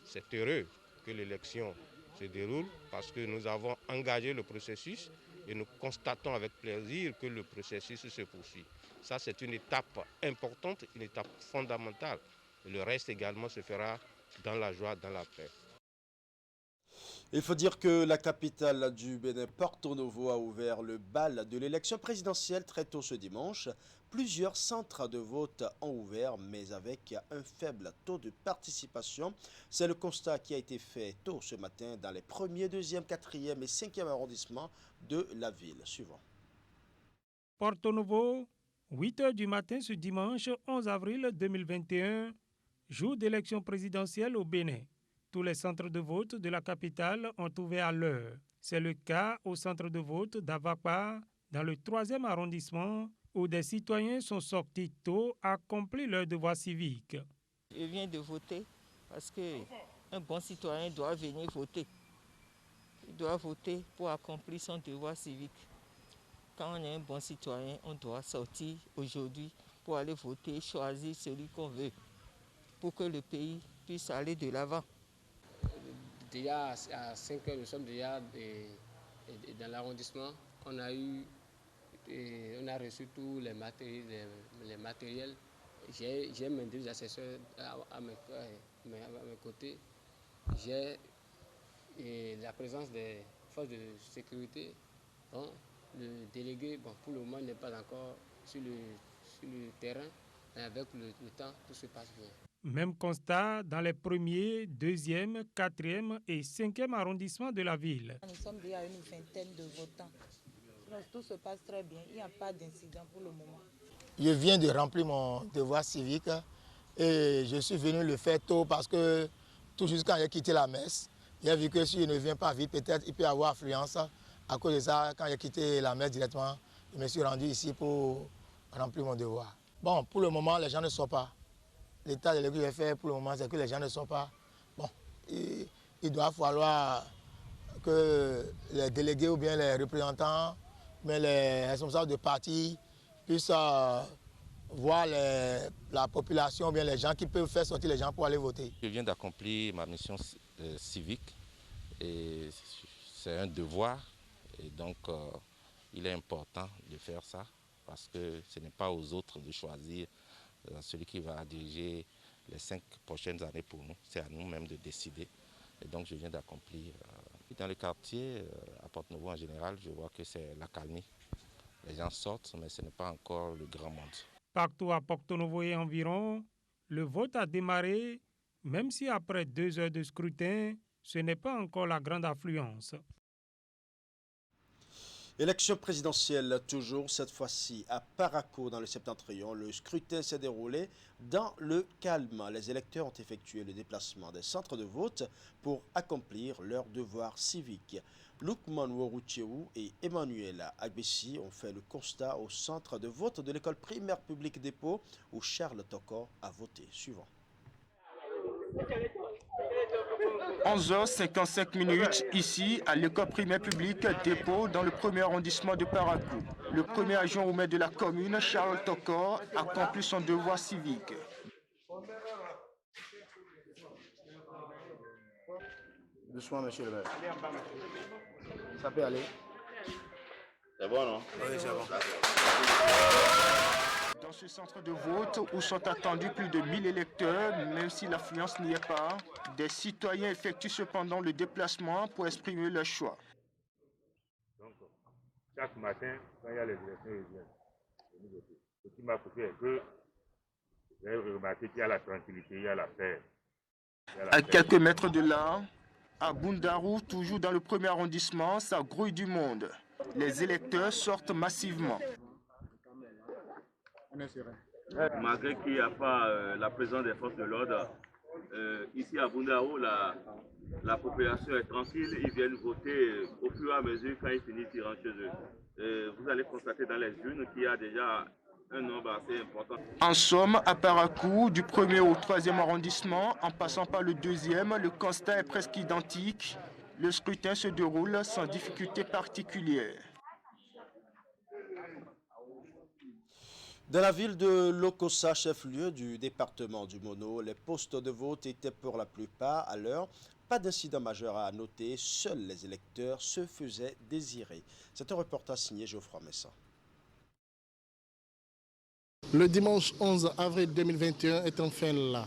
C'est heureux que l'élection se déroule parce que nous avons engagé le processus et nous constatons avec plaisir que le processus se poursuit. Ça, c'est une étape importante, une étape fondamentale. Et le reste également se fera dans la joie, dans la paix. Il faut dire que la capitale du Bénin, Porto Novo, a ouvert le bal de l'élection présidentielle très tôt ce dimanche. Plusieurs centres de vote ont ouvert, mais avec un faible taux de participation. C'est le constat qui a été fait tôt ce matin dans les 1er, 2e, 4e et 5e arrondissements de la ville. Suivant. Porto Novo, 8 h du matin ce dimanche 11 avril 2021, jour d'élection présidentielle au Bénin. Tous les centres de vote de la capitale ont ouvert à l'heure. C'est le cas au centre de vote d'Avapa, dans le 3e arrondissement, où des citoyens sont sortis tôt accomplir leur devoir civique. Je viens de voter parce qu'un bon citoyen doit venir voter. Il doit voter pour accomplir son devoir civique. Quand on est un bon citoyen, on doit sortir aujourd'hui pour aller voter, choisir celui qu'on veut, pour que le pays puisse aller de l'avant. Déjà à 5 heures, nous sommes déjà dans l'arrondissement. On a reçu tous les matériels. J'ai mes 2 assesseurs à mes côtés. J'ai la présence des forces de sécurité. Bon, le délégué, pour le moment, n'est pas encore sur le terrain, mais avec le temps, tout se passe bien. Même constat dans les 1er, 2e, 4e et 5e arrondissements de la ville. Nous sommes déjà à une vingtaine de votants. Tout se passe très bien, il n'y a pas d'incident pour le moment. Je viens de remplir mon devoir civique et je suis venu le faire tôt parce que tout juste quand j'ai quitté la messe, j'ai vu que si je ne viens pas vite, peut-être il peut y avoir affluence. À cause de ça, quand j'ai quitté la messe directement, je me suis rendu ici pour remplir mon devoir. Bon, pour le moment, les gens ne sortent pas. L'état de l'église que j'ai fait pour le moment, c'est que les gens ne sortent pas. Bon, il doit falloir que les délégués ou bien les représentants, mais les responsables de parti puissent voir la population, ou bien les gens qui peuvent faire sortir les gens pour aller voter. Je viens d'accomplir ma mission civique et c'est un devoir. Et donc, il est important de faire ça parce que ce n'est pas aux autres de choisir celui qui va diriger les 5 prochaines années pour nous. C'est à nous-mêmes de décider. Et donc, je viens d'accomplir. Dans le quartier, à Porto Novo en général, je vois que c'est l'accalmie. Les gens sortent, mais ce n'est pas encore le grand monde. Partout à Porto Novo et environ, le vote a démarré, même si après 2 heures de scrutin, ce n'est pas encore la grande affluence. Élection présidentielle, toujours cette fois-ci à Paraco, dans le Septentrion. Le scrutin s'est déroulé dans le calme. Les électeurs ont effectué le déplacement des centres de vote pour accomplir leur devoir civique. Lukman Woroucheou et Emmanuel Agbessi ont fait le constat au centre de vote de l'école primaire publique Dépôt où Charles Toko a voté. Suivant. 11h55 ici à l'école primaire publique Dépôt dans le 1er arrondissement de Parakou. Le premier adjoint au maire de la commune, Charles Tokor, accomplit son devoir civique. Doucement, monsieur le maire. Ça peut aller. C'est bon, non? Oui, c'est bon. Dans ce centre de vote où sont attendus plus de 1000 électeurs, même si l'affluence n'y est pas, des citoyens effectuent cependant le déplacement pour exprimer leur choix. Donc, chaque matin, quand il y a les élections, ils viennent. Ce qui m'a poussé est que j'ai remarqué qu'il y a la tranquillité, il y a la paix. À quelques mètres de là, À Boundarou, toujours dans le premier arrondissement, ça grouille du monde. Les électeurs sortent massivement. Malgré qu'il n'y a pas la présence des forces de l'ordre, ici à Boundarou, la population est tranquille. Ils viennent voter au fur et à mesure quand ils finissent, ils rentrent chez eux. Vous allez constater dans les urnes qu'il y a déjà un nombre assez important. En somme, à Parakou, du 1er au 3e arrondissement, en passant par le 2e, le constat est presque identique. Le scrutin se déroule sans difficulté particulière. Dans la ville de Lokossa, chef-lieu du département du Mono, les postes de vote étaient pour la plupart à l'heure. Pas d'incident majeur à noter, seuls les électeurs se faisaient désirer. C'est un reportage signé Geoffroy Messin. Le dimanche 11 avril 2021 est enfin là.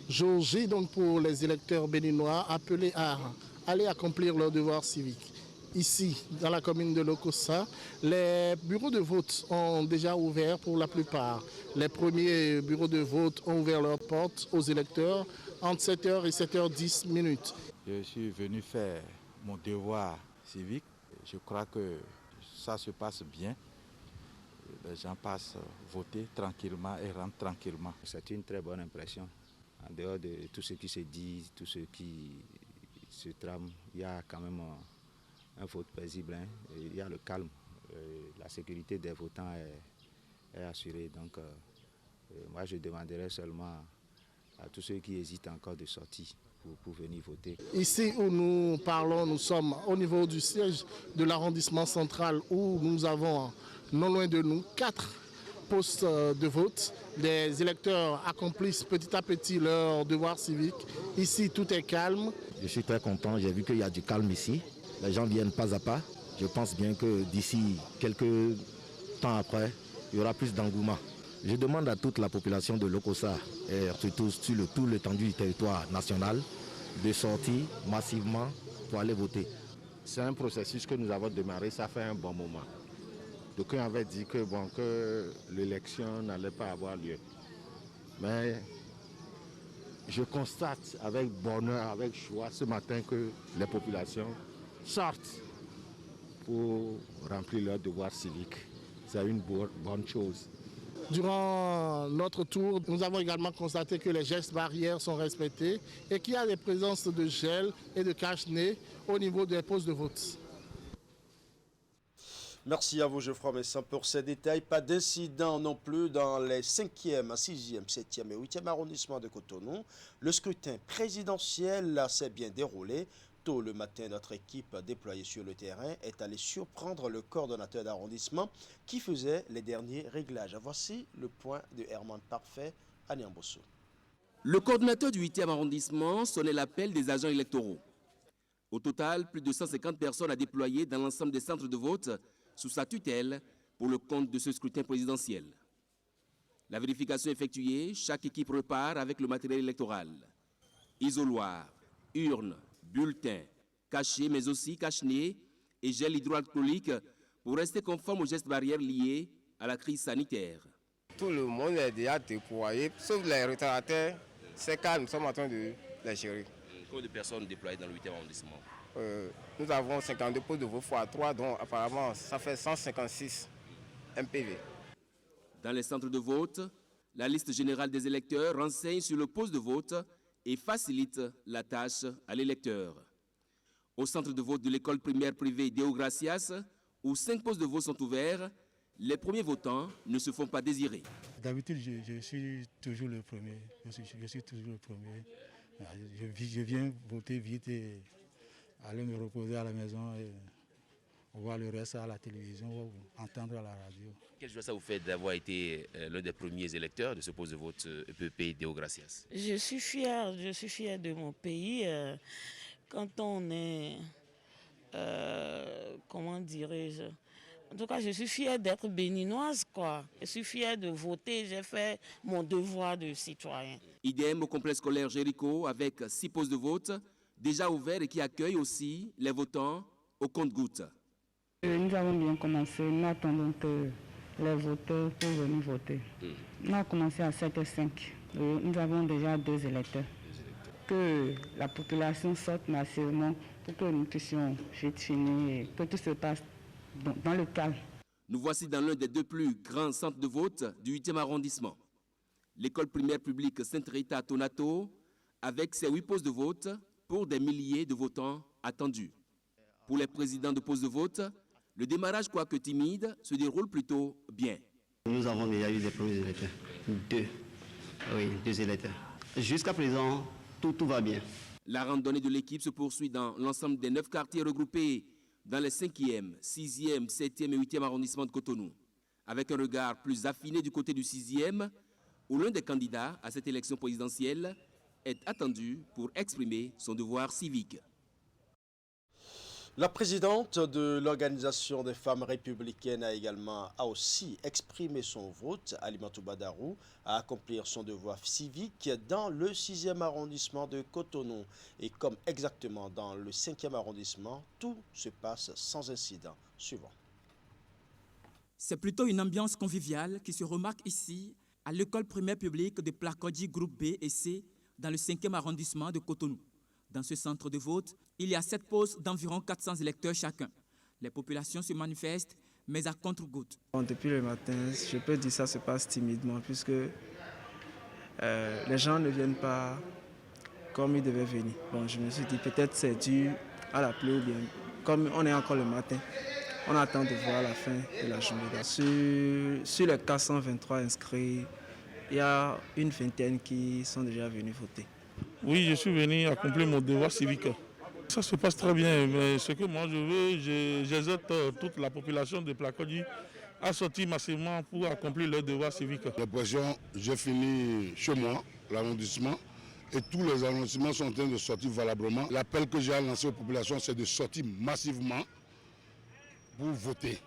Jour J donc pour les électeurs béninois appelés à aller accomplir leur devoir civique. Ici, dans la commune de Lokossa, les bureaux de vote ont déjà ouvert pour la plupart. Les premiers bureaux de vote ont ouvert leurs portes aux électeurs entre 7h et 7h10 minutes. Je suis venu faire mon devoir civique. Je crois que ça se passe bien. Les gens passent voter tranquillement et rentrent tranquillement. C'est une très bonne impression. En dehors de tout ce qui se dit, tout ce qui se trame, il y a quand même un vote paisible. Il y a le calme. La sécurité des votants est assurée. Donc, moi, je demanderais seulement à tous ceux qui hésitent encore de sortir pour venir voter. Ici où nous parlons, nous sommes au niveau du siège de l'arrondissement central où nous avons, non loin de nous, 4 postes de vote. Les électeurs accomplissent petit à petit leur devoir civique. Ici, tout est calme. Je suis très content. J'ai vu qu'il y a du calme ici. Les gens viennent pas à pas. Je pense bien que d'ici quelques temps après, il y aura plus d'engouement. Je demande à toute la population de Lokossa, et surtout sur tout l'étendue du territoire national, de sortir massivement pour aller voter. C'est un processus que nous avons démarré, ça fait un bon moment. Donc on avait dit que l'élection n'allait pas avoir lieu. Mais je constate avec bonheur, avec joie ce matin que les populations sortent pour remplir leur devoir civique. C'est une bonne chose. Durant notre tour, nous avons également constaté que les gestes barrières sont respectés et qu'il y a des présences de gel et de cache-nez au niveau des postes de vote. Merci à vous, Geoffroy Messin, pour ces détails. Pas d'incident non plus dans les 5e, 6e, 7e et 8e arrondissements de Cotonou. Le scrutin présidentiel s'est bien déroulé. Tôt le matin, notre équipe déployée sur le terrain est allée surprendre le coordonnateur d'arrondissement qui faisait les derniers réglages. Voici le point de Herman Parfait à Niambosso. Le coordonnateur du 8e arrondissement sonnait l'appel des agents électoraux. Au total, plus de 150 personnes à déployer dans l'ensemble des centres de vote sous sa tutelle pour le compte de ce scrutin présidentiel. La vérification effectuée, chaque équipe repart avec le matériel électoral. Isoloir, urne, bulletins, cachets mais aussi cache-nez et gel hydroalcoolique pour rester conforme aux gestes barrières liés à la crise sanitaire. Tout le monde est déjà déployé, sauf les retardataires. C'est calme, nous sommes en train de les gérer. Combien de personnes déployées dans le 8e arrondissement? Nous avons 52 postes de vote x 3, donc apparemment ça fait 156 MPV. Dans les centres de vote, la liste générale des électeurs renseigne sur le poste de vote et facilite la tâche à l'électeur. Au centre de vote de l'école primaire privée Deo Gracias, où 5 postes de vote sont ouverts, les premiers votants ne se font pas désirer. D'habitude, je suis toujours le premier. Je suis toujours le premier. Je viens voter vite et aller me reposer à la maison et voir le reste à la télévision ou entendre à la radio. Quelle joie ça vous fait d'avoir été l'un des premiers électeurs de ce poste de vote EPP Deo Gracias? Je suis fière de mon pays. Quand on est, comment dirais-je, en tout cas je suis fière d'être béninoise, quoi. Je suis fière de voter, j'ai fait mon devoir de citoyen. Idem au complexe scolaire Jéricho avec 6 postes de vote déjà ouverts et qui accueillent aussi les votants au compte-gouttes. Nous avons bien commencé, nous attendons que les voteurs pour venir voter. On a commencé à 7h05. Nous avons déjà 2 électeurs. que la population sorte massivement pour que nous puissions vite finir et que tout se passe dans le calme. Nous voici dans l'un des deux plus grands centres de vote du 8e arrondissement. L'école primaire publique Sainte-Rita à Tonato, avec ses 8 postes de vote pour des milliers de votants attendus. Pour les présidents de postes de vote, le démarrage, quoique timide, se déroule plutôt bien. Nous avons déjà eu des premiers électeurs. Deux électeurs. Jusqu'à présent, tout va bien. La randonnée de l'équipe se poursuit dans l'ensemble des 9 quartiers regroupés dans les 5e, 6e, 7e et 8e arrondissements de Cotonou. Avec un regard plus affiné du côté du 6e, où l'un des candidats à cette élection présidentielle est attendu pour exprimer son devoir civique. La présidente de l'Organisation des femmes républicaines a aussi exprimé son vote, Alimatou Badarou, à accomplir son devoir civique dans le 6e arrondissement de Cotonou. Et comme exactement dans le 5e arrondissement, tout se passe sans incident. Suivant. C'est plutôt une ambiance conviviale qui se remarque ici à l'école primaire publique de Plakodji groupe B et C dans le 5e arrondissement de Cotonou. Dans ce centre de vote, il y a 7 postes d'environ 400 électeurs chacun. Les populations se manifestent, mais à contre-gouttes. Depuis le matin, je peux dire que ça se passe timidement, puisque les gens ne viennent pas comme ils devaient venir. Bon, je me suis dit peut-être c'est dû à la pluie ou bien, comme on est encore le matin, on attend de voir la fin de la journée. Sur les 423 inscrits, il y a une vingtaine qui sont déjà venus voter. Oui, je suis venu accomplir mon devoir civique. Ça se passe très bien, mais ce que moi je veux, j'exhorte toute la population de Plakodji à sortir massivement pour accomplir leur devoir civique. L'impression, j'ai fini chez moi, l'arrondissement, et tous les arrondissements sont en train de sortir valablement. L'appel que j'ai lancé aux populations, c'est de sortir massivement pour voter.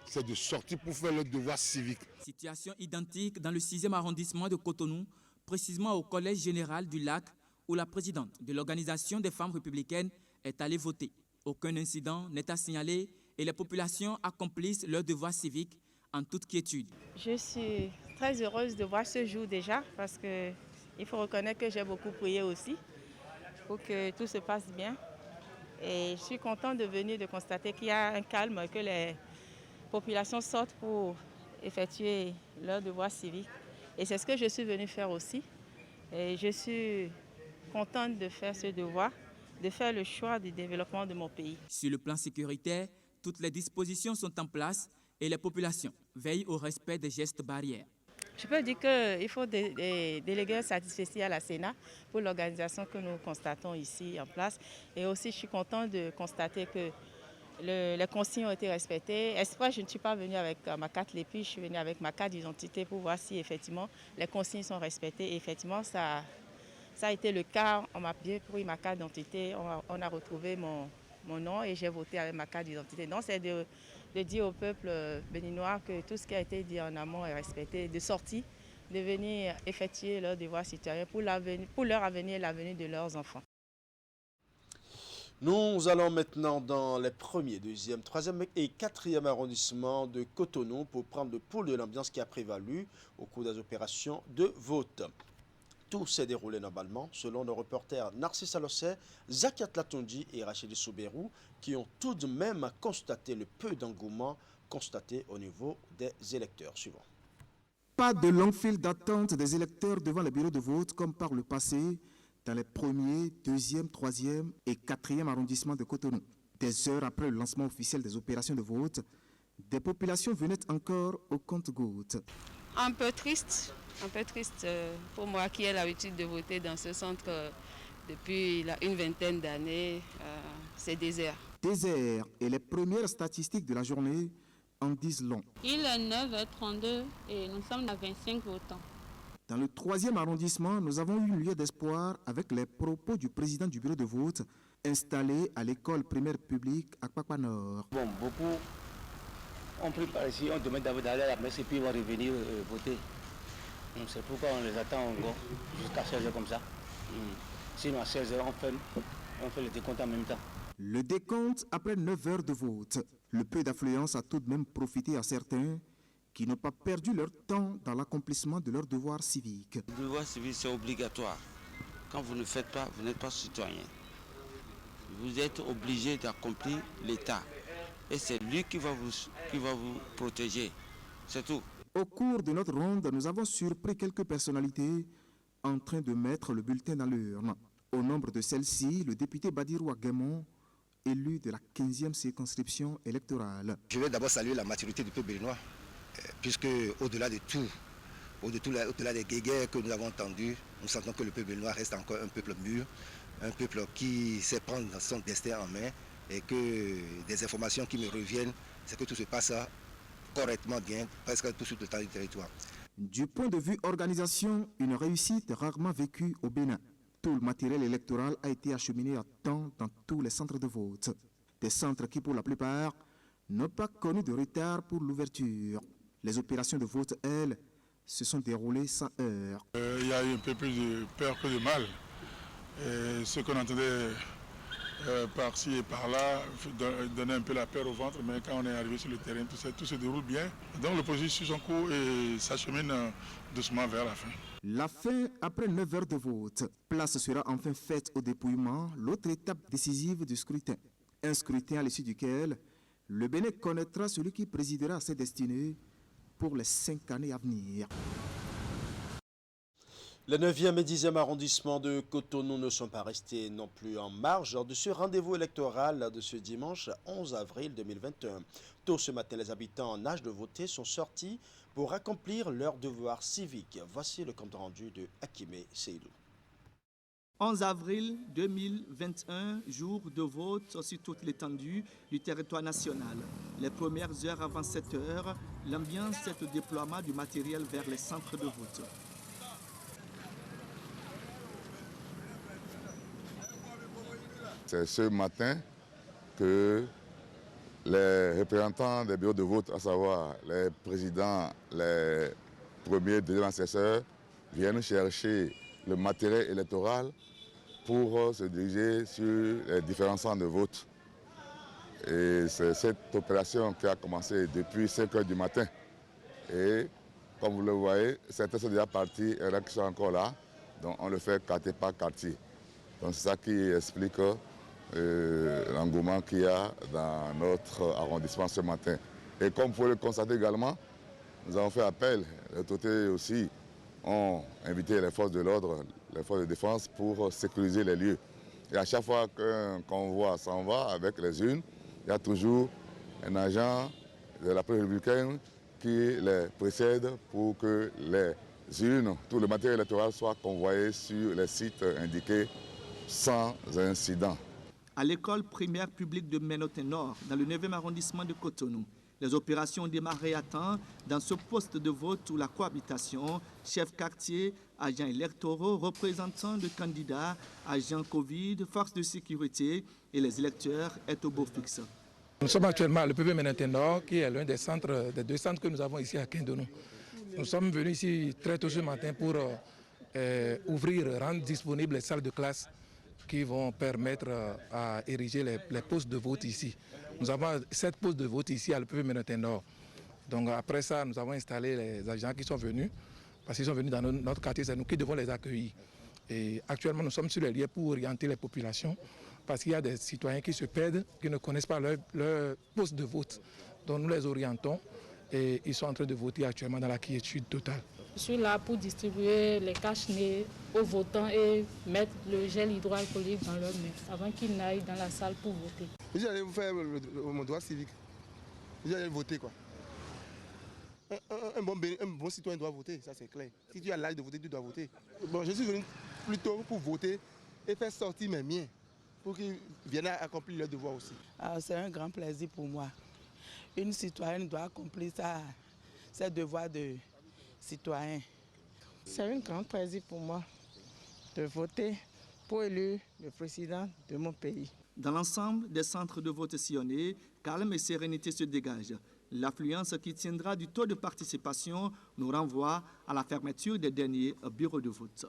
C'est de sortir pour faire leur devoir civique. Situation identique dans le 6e arrondissement de Cotonou, précisément au Collège général du Lac, où la présidente de l'Organisation des femmes républicaines est allée voter. Aucun incident n'est à signaler et les populations accomplissent leur devoir civique en toute quiétude. Je suis très heureuse de voir ce jour déjà parce qu'il faut reconnaître que j'ai beaucoup prié aussi pour que tout se passe bien. Et je suis contente de venir de constater qu'il y a un calme, que les populations sortent pour effectuer leur devoir civique. Et c'est ce que je suis venue faire aussi. Et je suis contente de faire ce devoir, de faire le choix du développement de mon pays. Sur le plan sécuritaire, toutes les dispositions sont en place et les populations veillent au respect des gestes barrières. Je peux dire qu'il faut déléguer un satisfecit à la Sénat pour l'organisation que nous constatons ici en place. Et aussi, je suis contente de constater que les consignes ont été respectées. Exprès, je ne suis pas venue avec ma carte Lépi, je suis venue avec ma carte d'identité pour voir si effectivement les consignes sont respectées. Et effectivement, ça a été le cas. On m'a bien pris ma carte d'identité, on a retrouvé mon nom et j'ai voté avec ma carte d'identité. Donc, c'est de dire au peuple béninois que tout ce qui a été dit en amont est respecté, de sortir, de venir effectuer leur devoir citoyen pour leur avenir et l'avenir de leurs enfants. Nous allons maintenant dans les 1er, 2e, 3e et 4e arrondissements de Cotonou pour prendre le pouls de l'ambiance qui a prévalu au cours des opérations de vote. Tout s'est déroulé normalement selon nos reporters Narcisse Alossé, Zakiat Latondi et Rachidi Souberou qui ont tout de même constaté le peu d'engouement constaté au niveau des électeurs. Suivant. Pas de longue file d'attente des électeurs devant les bureaux de vote comme par le passé dans les 1er, 2e, 3e et 4e arrondissements de Cotonou. Des heures après le lancement officiel des opérations de vote, des populations venaient encore au compte-gouttes. Un peu triste pour moi qui ai l'habitude de voter dans ce centre depuis une vingtaine d'années. C'est désert. Désert et les premières statistiques de la journée en disent long. Il est 9h32 et nous sommes à 25 votants. Dans le 3e arrondissement, nous avons eu lieu d'espoir avec les propos du président du bureau de vote installé à l'école primaire publique à Kpakpa Nord. Bon, beaucoup ont pris par ici, on demande d'aller à la messe et puis ils vont revenir voter. C'est pourquoi on les attend encore jusqu'à 16h comme ça. Sinon à 16h, on fait le décompte en même temps. Le décompte après 9 heures de vote. Le peu d'affluence a tout de même profité à certains qui n'ont pas perdu leur temps dans l'accomplissement de leur devoir civique. Le devoir civique, c'est obligatoire. quand vous ne faites pas, vous n'êtes pas citoyen. Vous êtes obligé d'accomplir l'État. Et c'est lui qui va vous protéger. C'est tout. Au cours de notre ronde, nous avons surpris quelques personnalités en train de mettre le bulletin dans l'urne. Au nombre de celles-ci, le député Badirou Aguemon, élu de la 15e circonscription électorale. Je vais d'abord saluer la maturité du peuple béninois, puisque au-delà de tout, au-delà des guéguerres que nous avons entendues, nous sentons que le peuple béninois reste encore un peuple mûr, un peuple qui sait prendre son destin en main et que des informations qui me reviennent, c'est que tout se passe correctement bien, presque tout sur le temps du territoire. Du point de vue organisation, une réussite rarement vécue au Bénin. Tout le matériel électoral a été acheminé à temps dans tous les centres de vote. Des centres qui, pour la plupart, n'ont pas connu de retard pour l'ouverture. Les opérations de vote, elles, se sont déroulées sans heurts. Il y a eu un peu plus de peur que de mal. Ce qu'on entendait par-ci et par-là donnait un peu la peur au ventre, mais quand on est arrivé sur le terrain, tout se déroule bien. Donc le processus suit son cours et s'achemine doucement vers la fin. La fin après 9 heures de vote. Place sera enfin faite au dépouillement, l'autre étape décisive du scrutin. Un scrutin à l'issue duquel le Bénin connaîtra celui qui présidera à ses destinées pour les 5 années à venir. Les 9e et 10e arrondissements de Cotonou ne sont pas restés non plus en marge de ce rendez-vous électoral de ce dimanche 11 avril 2021. Tôt ce matin, les habitants en âge de voter sont sortis pour accomplir leur devoir civique. Voici le compte rendu de Hakime Seydou. 11 avril 2021, jour de vote sur toute l'étendue du territoire national. Les premières heures avant 7 heures, l'ambiance est au déploiement du matériel vers les centres de vote. C'est ce matin que les représentants des bureaux de vote, à savoir les présidents, les premiers, deuxièmes assesseurs, viennent chercher le matériel électoral pour se diriger sur les différents centres de vote. Et c'est cette opération qui a commencé depuis 5 heures du matin. Et comme vous le voyez, certains sont déjà partis, et là qui sont encore là. Donc on le fait quartier par quartier. Donc c'est ça qui explique l'engouement qu'il y a dans notre arrondissement ce matin. Et comme vous pouvez le constater également, nous avons fait appel. Les autorités aussi ont invité les forces de l'ordre, les forces de défense pour sécuriser les lieux. Et à chaque fois qu'un convoi s'en va avec les urnes, il y a toujours un agent de la police républicaine qui les précède pour que les urnes, tout le matériel électoral soit convoyé sur les sites indiqués sans incident. À l'école primaire publique de Ménotin Nord, dans le 9e arrondissement de Cotonou, les opérations ont démarré à temps dans ce poste de vote où la cohabitation, chef quartier, agents électoraux, représentants de candidats, agents Covid, forces de sécurité et les électeurs est au beau fixe. Nous sommes actuellement à l'EPV Ménotin Nord, qui est l'un des centres, des 2 centres que nous avons ici à Kindonou. Nous sommes venus ici très tôt ce matin pour rendre disponibles les salles de classe qui vont permettre à ériger les postes de vote ici. Nous avons 7 postes de vote ici à l'EPV Ménotin Nord. Donc après ça, nous avons installé les agents qui sont venus, parce qu'ils sont venus dans notre quartier, c'est nous qui devons les accueillir. Et actuellement, nous sommes sur les lieux pour orienter les populations, parce qu'il y a des citoyens qui se perdent, qui ne connaissent pas leur poste de vote. Donc nous les orientons et ils sont en train de voter actuellement dans la quiétude totale. Je suis là pour distribuer les cache-nez aux votants et mettre le gel hydroalcoolique dans leurs mains avant qu'ils n'aillent dans la salle pour voter. J'allais vous faire mon droit civique. J'allais voter quoi. Un bon citoyen doit voter, ça c'est clair. Si tu as l'âge de voter, tu dois voter. Bon, je suis venu plutôt pour voter et faire sortir mes miens pour qu'ils viennent accomplir leur devoir aussi. C'est un grand plaisir pour moi. Une citoyenne doit accomplir ses devoirs de citoyen. C'est un grand plaisir pour moi de voter pour élire le président de mon pays. Dans l'ensemble des centres de vote sillonnés, calme et sérénité se dégagent. L'affluence qui tiendra du taux de participation nous renvoie à la fermeture des derniers bureaux de vote.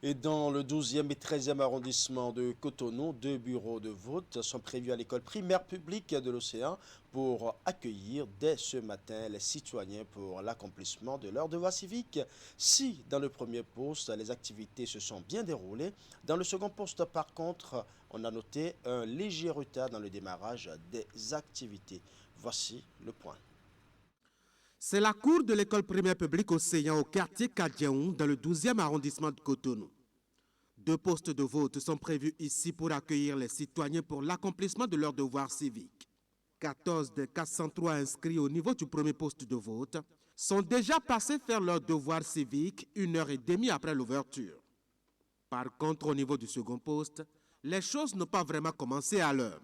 Et dans le 12e et 13e arrondissement de Cotonou, 2 bureaux de vote sont prévus à l'école primaire publique de l'Océan pour accueillir dès ce matin les citoyens pour l'accomplissement de leur devoir civique. Si dans le premier poste, les activités se sont bien déroulées, dans le second poste, par contre, on a noté un léger retard dans le démarrage des activités. Voici le point. C'est la cour de l'école primaire publique Océan au quartier Kadiaou dans le 12e arrondissement de Cotonou. 2 postes de vote sont prévus ici pour accueillir les citoyens pour l'accomplissement de leurs devoirs civiques. 14 des 403 inscrits au niveau du premier poste de vote sont déjà passés faire leurs devoirs civiques 1h30 après l'ouverture. Par contre, au niveau du second poste, les choses n'ont pas vraiment commencé à l'heure.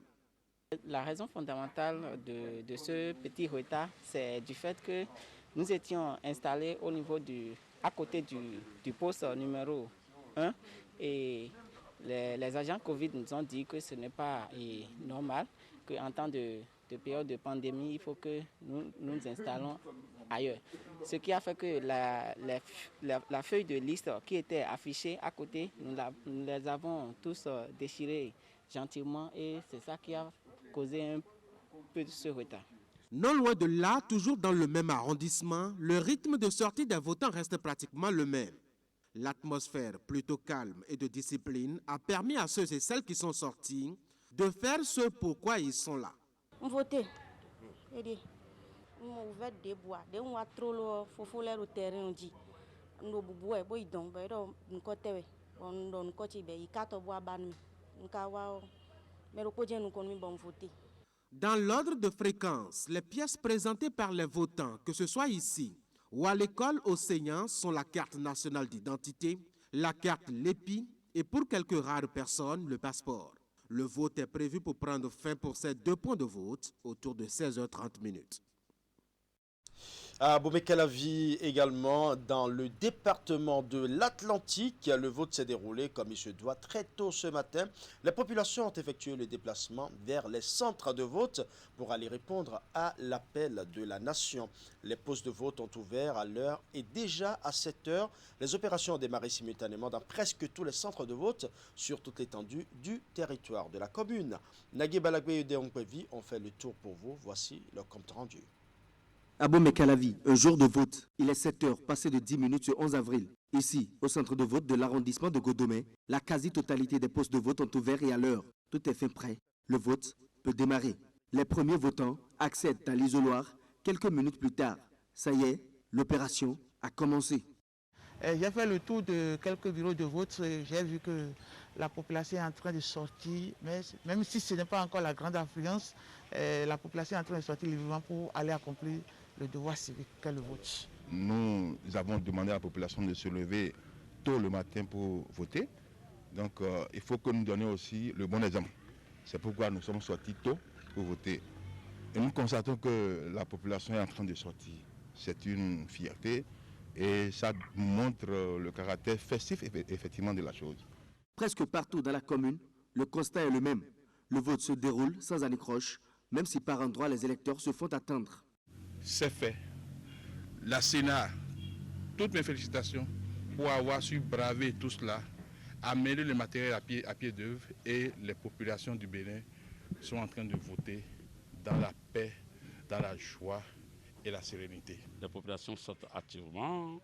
La raison fondamentale de ce petit retard, c'est du fait que nous étions installés au niveau à côté du poste numéro 1 et les agents Covid nous ont dit que ce n'est pas normal, qu'en temps de période de pandémie, il faut que nous nous installons ailleurs. Ce qui a fait que la feuille de liste qui était affichée à côté, nous les avons tous déchirées gentiment et c'est ça qui a causé un peu de ce retard. Non loin de là, toujours dans le même arrondissement, le rythme de sortie des votants reste pratiquement le même. L'atmosphère plutôt calme et de discipline a permis à ceux et celles qui sont sortis de faire ce pourquoi ils sont là. Voter. On ouvert des bois, des on a trop le faut l'air au terrain on dit. No bubué boy don ba do nkotewe. On don koti be ikato bois ban nkawa mais le podien nous connaît bon voter. Dans l'ordre de fréquence, les pièces présentées par les votants, que ce soit ici ou à l'école Océan, sont la carte nationale d'identité, la carte LEPI et pour quelques rares personnes, le passeport. Le vote est prévu pour prendre fin pour ces 2 points de vote autour de 16h30 minutes. À Bomekalavi également, dans le département de l'Atlantique, le vote s'est déroulé comme il se doit très tôt ce matin. Les populations ont effectué le déplacement vers les centres de vote pour aller répondre à l'appel de la nation. Les postes de vote ont ouvert à l'heure et déjà à 7 heures, les opérations ont démarré simultanément dans presque tous les centres de vote sur toute l'étendue du territoire de la commune. Nagui Balagwe et Deongpevi ont fait le tour pour vous. Voici le compte rendu. À Bomekalavi, un jour de vote. Il est 7 heures, passé de 10 minutes ce 11 avril. Ici, au centre de vote de l'arrondissement de Godomé, la quasi-totalité des postes de vote ont ouvert et à l'heure. Tout est fin prêt. Le vote peut démarrer. Les premiers votants accèdent à l'isoloir quelques minutes plus tard. Ça y est, l'opération a commencé. J'ai fait le tour de quelques bureaux de vote. J'ai vu que la population est en train de sortir, mais même si ce n'est pas encore la grande affluence, la population est en train de sortir librement pour aller accomplir le devoir civique qu'est le vote. Nous avons demandé à la population de se lever tôt le matin pour voter. Donc il faut que nous donnions aussi le bon exemple. C'est pourquoi nous sommes sortis tôt pour voter. Et nous constatons que la population est en train de sortir. C'est une fierté et ça montre le caractère festif effectivement de la chose. Presque partout dans la commune, le constat est le même. Le vote se déroule sans anicroche, même si par endroits les électeurs se font attendre. C'est fait. La Sénat, toutes mes félicitations pour avoir su braver tout cela, amener le matériel à pied d'œuvre et les populations du Bénin sont en train de voter dans la paix, dans la joie et la sérénité. Les populations sortent activement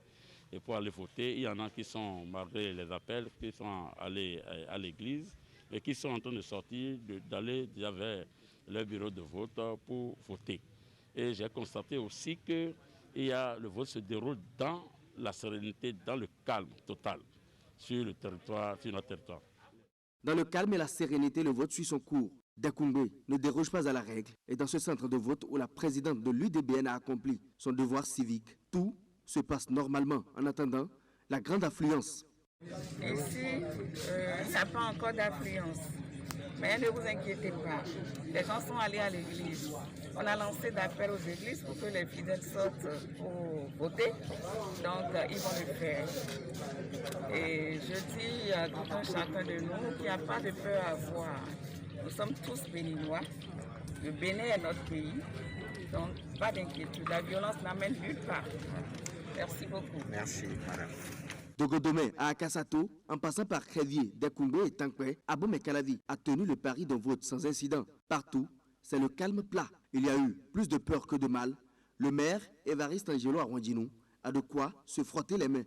et pour aller voter, il y en a qui sont, malgré les appels, qui sont allés à l'église et qui sont en train de sortir, d'aller vers leur bureau de vote pour voter. Et j'ai constaté aussi que le vote se déroule dans la sérénité, dans le calme total sur le territoire, sur notre territoire. Dans le calme et la sérénité, le vote suit son cours. Dakoumbe ne déroge pas à la règle et dans ce centre de vote où la présidente de l'UDBN a accompli son devoir civique, tout se passe normalement en attendant la grande affluence. Ici, ça n'a pas encore d'affluence. Mais ne vous inquiétez pas, les gens sont allés à l'église. On a lancé d'appel aux églises pour que les fidèles sortent pour voter. Donc, ils vont le faire. Et je dis à tout un chacun de nous qu'il n'y a pas de peur à avoir. Nous sommes tous béninois. Le Bénin est notre pays. Donc, pas d'inquiétude. La violence n'amène nulle part. Merci beaucoup. Merci, madame. De Godomé à Akasato, en passant par Crévier, Dekoumbe et Tankwe, Abou Mekalavi a tenu le pari d'un vote sans incident. Partout, c'est le calme plat. Il y a eu plus de peur que de mal. Le maire, Évariste Angelo Arwandinou, a de quoi se frotter les mains.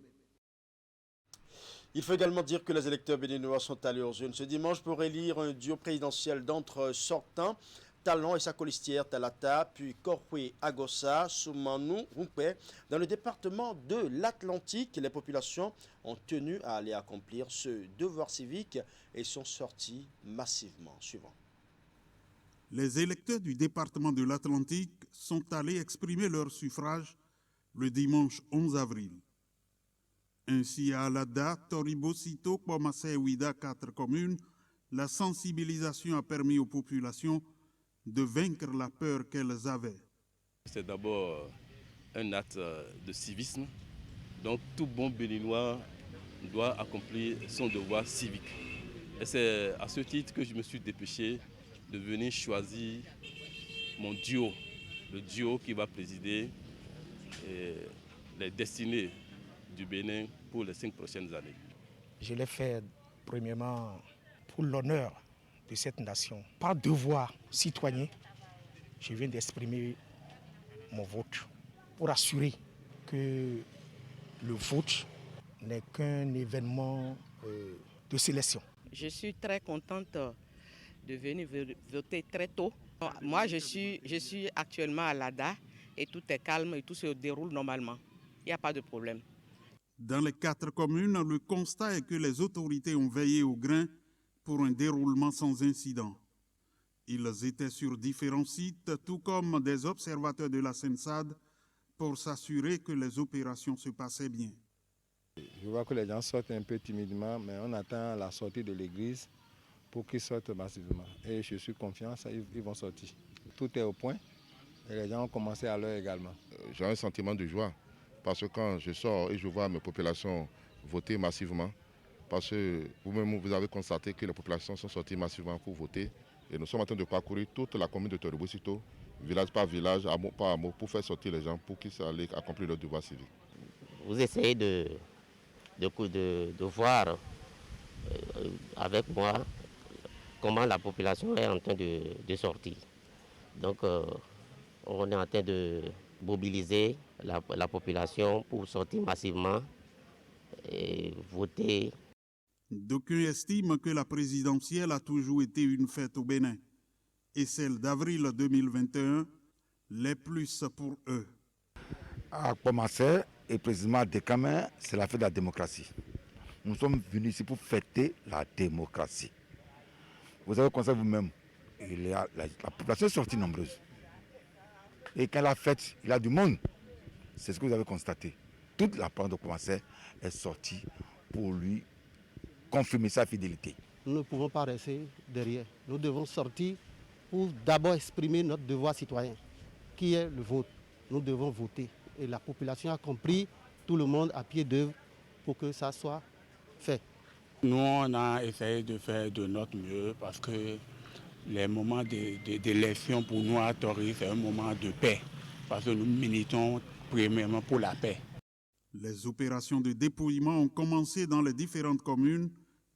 Il faut également dire que les électeurs béninois sont allés aux urnes ce dimanche pour élire un duo présidentiel d'entre sortants, Talon et sa colistière Talata, puis Korwe Agossa, Soumanou Rumpé. Dans le département de l'Atlantique, les populations ont tenu à aller accomplir ce devoir civique et sont sortis massivement. Suivant. Les électeurs du département de l'Atlantique sont allés exprimer leur suffrage le dimanche 11 avril. Ainsi, à Alada, Toribo, Sito, Kwamase, Ouida, 4 communes, la sensibilisation a permis aux populations de vaincre la peur qu'elles avaient. C'est d'abord un acte de civisme. Donc tout bon Béninois doit accomplir son devoir civique. Et c'est à ce titre que je me suis dépêché de venir choisir mon duo, le duo qui va présider les destinées du Bénin pour les 5 prochaines années. Je l'ai fait premièrement pour l'honneur de cette nation. Par devoir citoyen, je viens d'exprimer mon vote pour assurer que le vote n'est qu'un événement de sélection. Je suis très contente de venir voter très tôt. Moi, je suis actuellement à l'ADA et tout est calme et tout se déroule normalement. Il n'y a pas de problème. Dans les 4 communes, le constat est que les autorités ont veillé au grain pour un déroulement sans incident. Ils étaient sur différents sites, tout comme des observateurs de la SENSAD, pour s'assurer que les opérations se passaient bien. Je vois que les gens sortent un peu timidement, mais on attend la sortie de l'église pour qu'ils sortent massivement. Et je suis confiant, ils vont sortir. Tout est au point et les gens ont commencé à l'heure également. J'ai un sentiment de joie parce que quand je sors et je vois mes populations voter massivement, parce que vous-même vous avez constaté que les populations sont sorties massivement pour voter et nous sommes en train de parcourir toute la commune de Toribo-Sito, village par village, hameau par hameau, pour faire sortir les gens pour qu'ils aillent accomplir leur devoir civique. Vous essayez de voir avec moi comment la population est en train de sortir. Donc on est en train de mobiliser la population pour sortir massivement et voter. D'aucuns estiment que la présidentielle a toujours été une fête au Bénin et celle d'avril 2021 l'est plus pour eux. À commencer, et précisément à Dekame, c'est la fête de la démocratie. Nous sommes venus ici pour fêter la démocratie. Vous avez constaté vous-même, la population est sortie nombreuse. Et quand la fête, il y a du monde. C'est ce que vous avez constaté. Toute la bande de Koumassé est sortie pour lui confirmer sa fidélité. Nous ne pouvons pas rester derrière. Nous devons sortir pour d'abord exprimer notre devoir citoyen, qui est le vote. Nous devons voter. Et la population a compris, tout le monde à pied d'œuvre pour que ça soit fait. Nous, on a essayé de faire de notre mieux parce que les moments d'élection pour nous à Tori, c'est un moment de paix. Parce que nous militons premièrement pour la paix. Les opérations de dépouillement ont commencé dans les différentes communes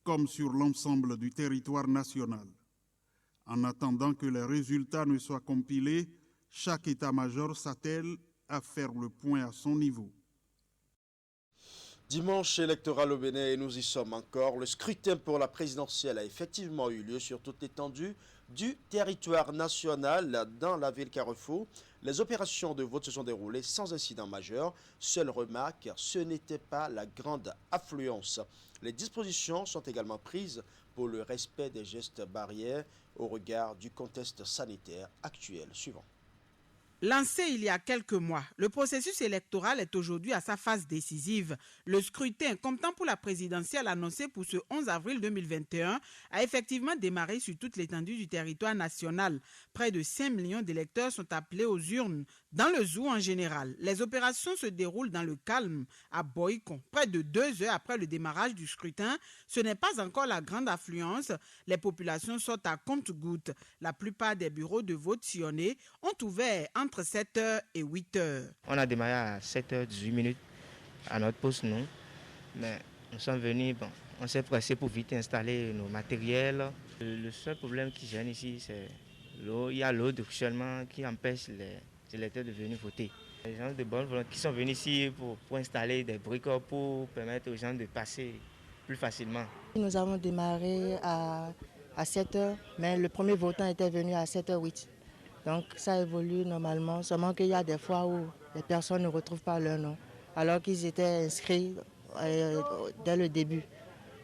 comme sur l'ensemble du territoire national. En attendant que les résultats ne soient compilés, chaque état-major s'attelle à faire le point à son niveau. Dimanche électoral au Bénin et nous y sommes encore. Le scrutin pour la présidentielle a effectivement eu lieu sur toute l'étendue du territoire national dans la ville Carrefour. Les opérations de vote se sont déroulées sans incident majeur. Seule remarque, ce n'était pas la grande affluence. Les dispositions sont également prises pour le respect des gestes barrières au regard du contexte sanitaire actuel. Suivant. Lancé il y a quelques mois, le processus électoral est aujourd'hui à sa phase décisive. Le scrutin, comptant pour la présidentielle annoncée pour ce 11 avril 2021, a effectivement démarré sur toute l'étendue du territoire national. Près de 5 millions d'électeurs sont appelés aux urnes. Dans le zoo en général, les opérations se déroulent dans le calme. À Boycon, près de 2 heures après le démarrage du scrutin, ce n'est pas encore la grande affluence. Les populations sortent à compte-gouttes. La plupart des bureaux de vote sillonnés ont ouvert entre 7h et 8h. On a démarré à 7h18 à notre poste, nous. Mais nous sommes venus, on s'est pressé pour vite installer nos matériels. Le seul problème qui gêne ici, c'est l'eau. Il y a l'eau de ruissellement qui empêche les électeurs de venir voter. Les gens de bonne volonté qui sont venus ici pour installer des briques pour permettre aux gens de passer plus facilement. Nous avons démarré à 7h, mais le premier votant était venu à 7h08. Donc ça évolue normalement, seulement qu'il y a des fois où les personnes ne retrouvent pas leur nom, alors qu'ils étaient inscrits dès le début.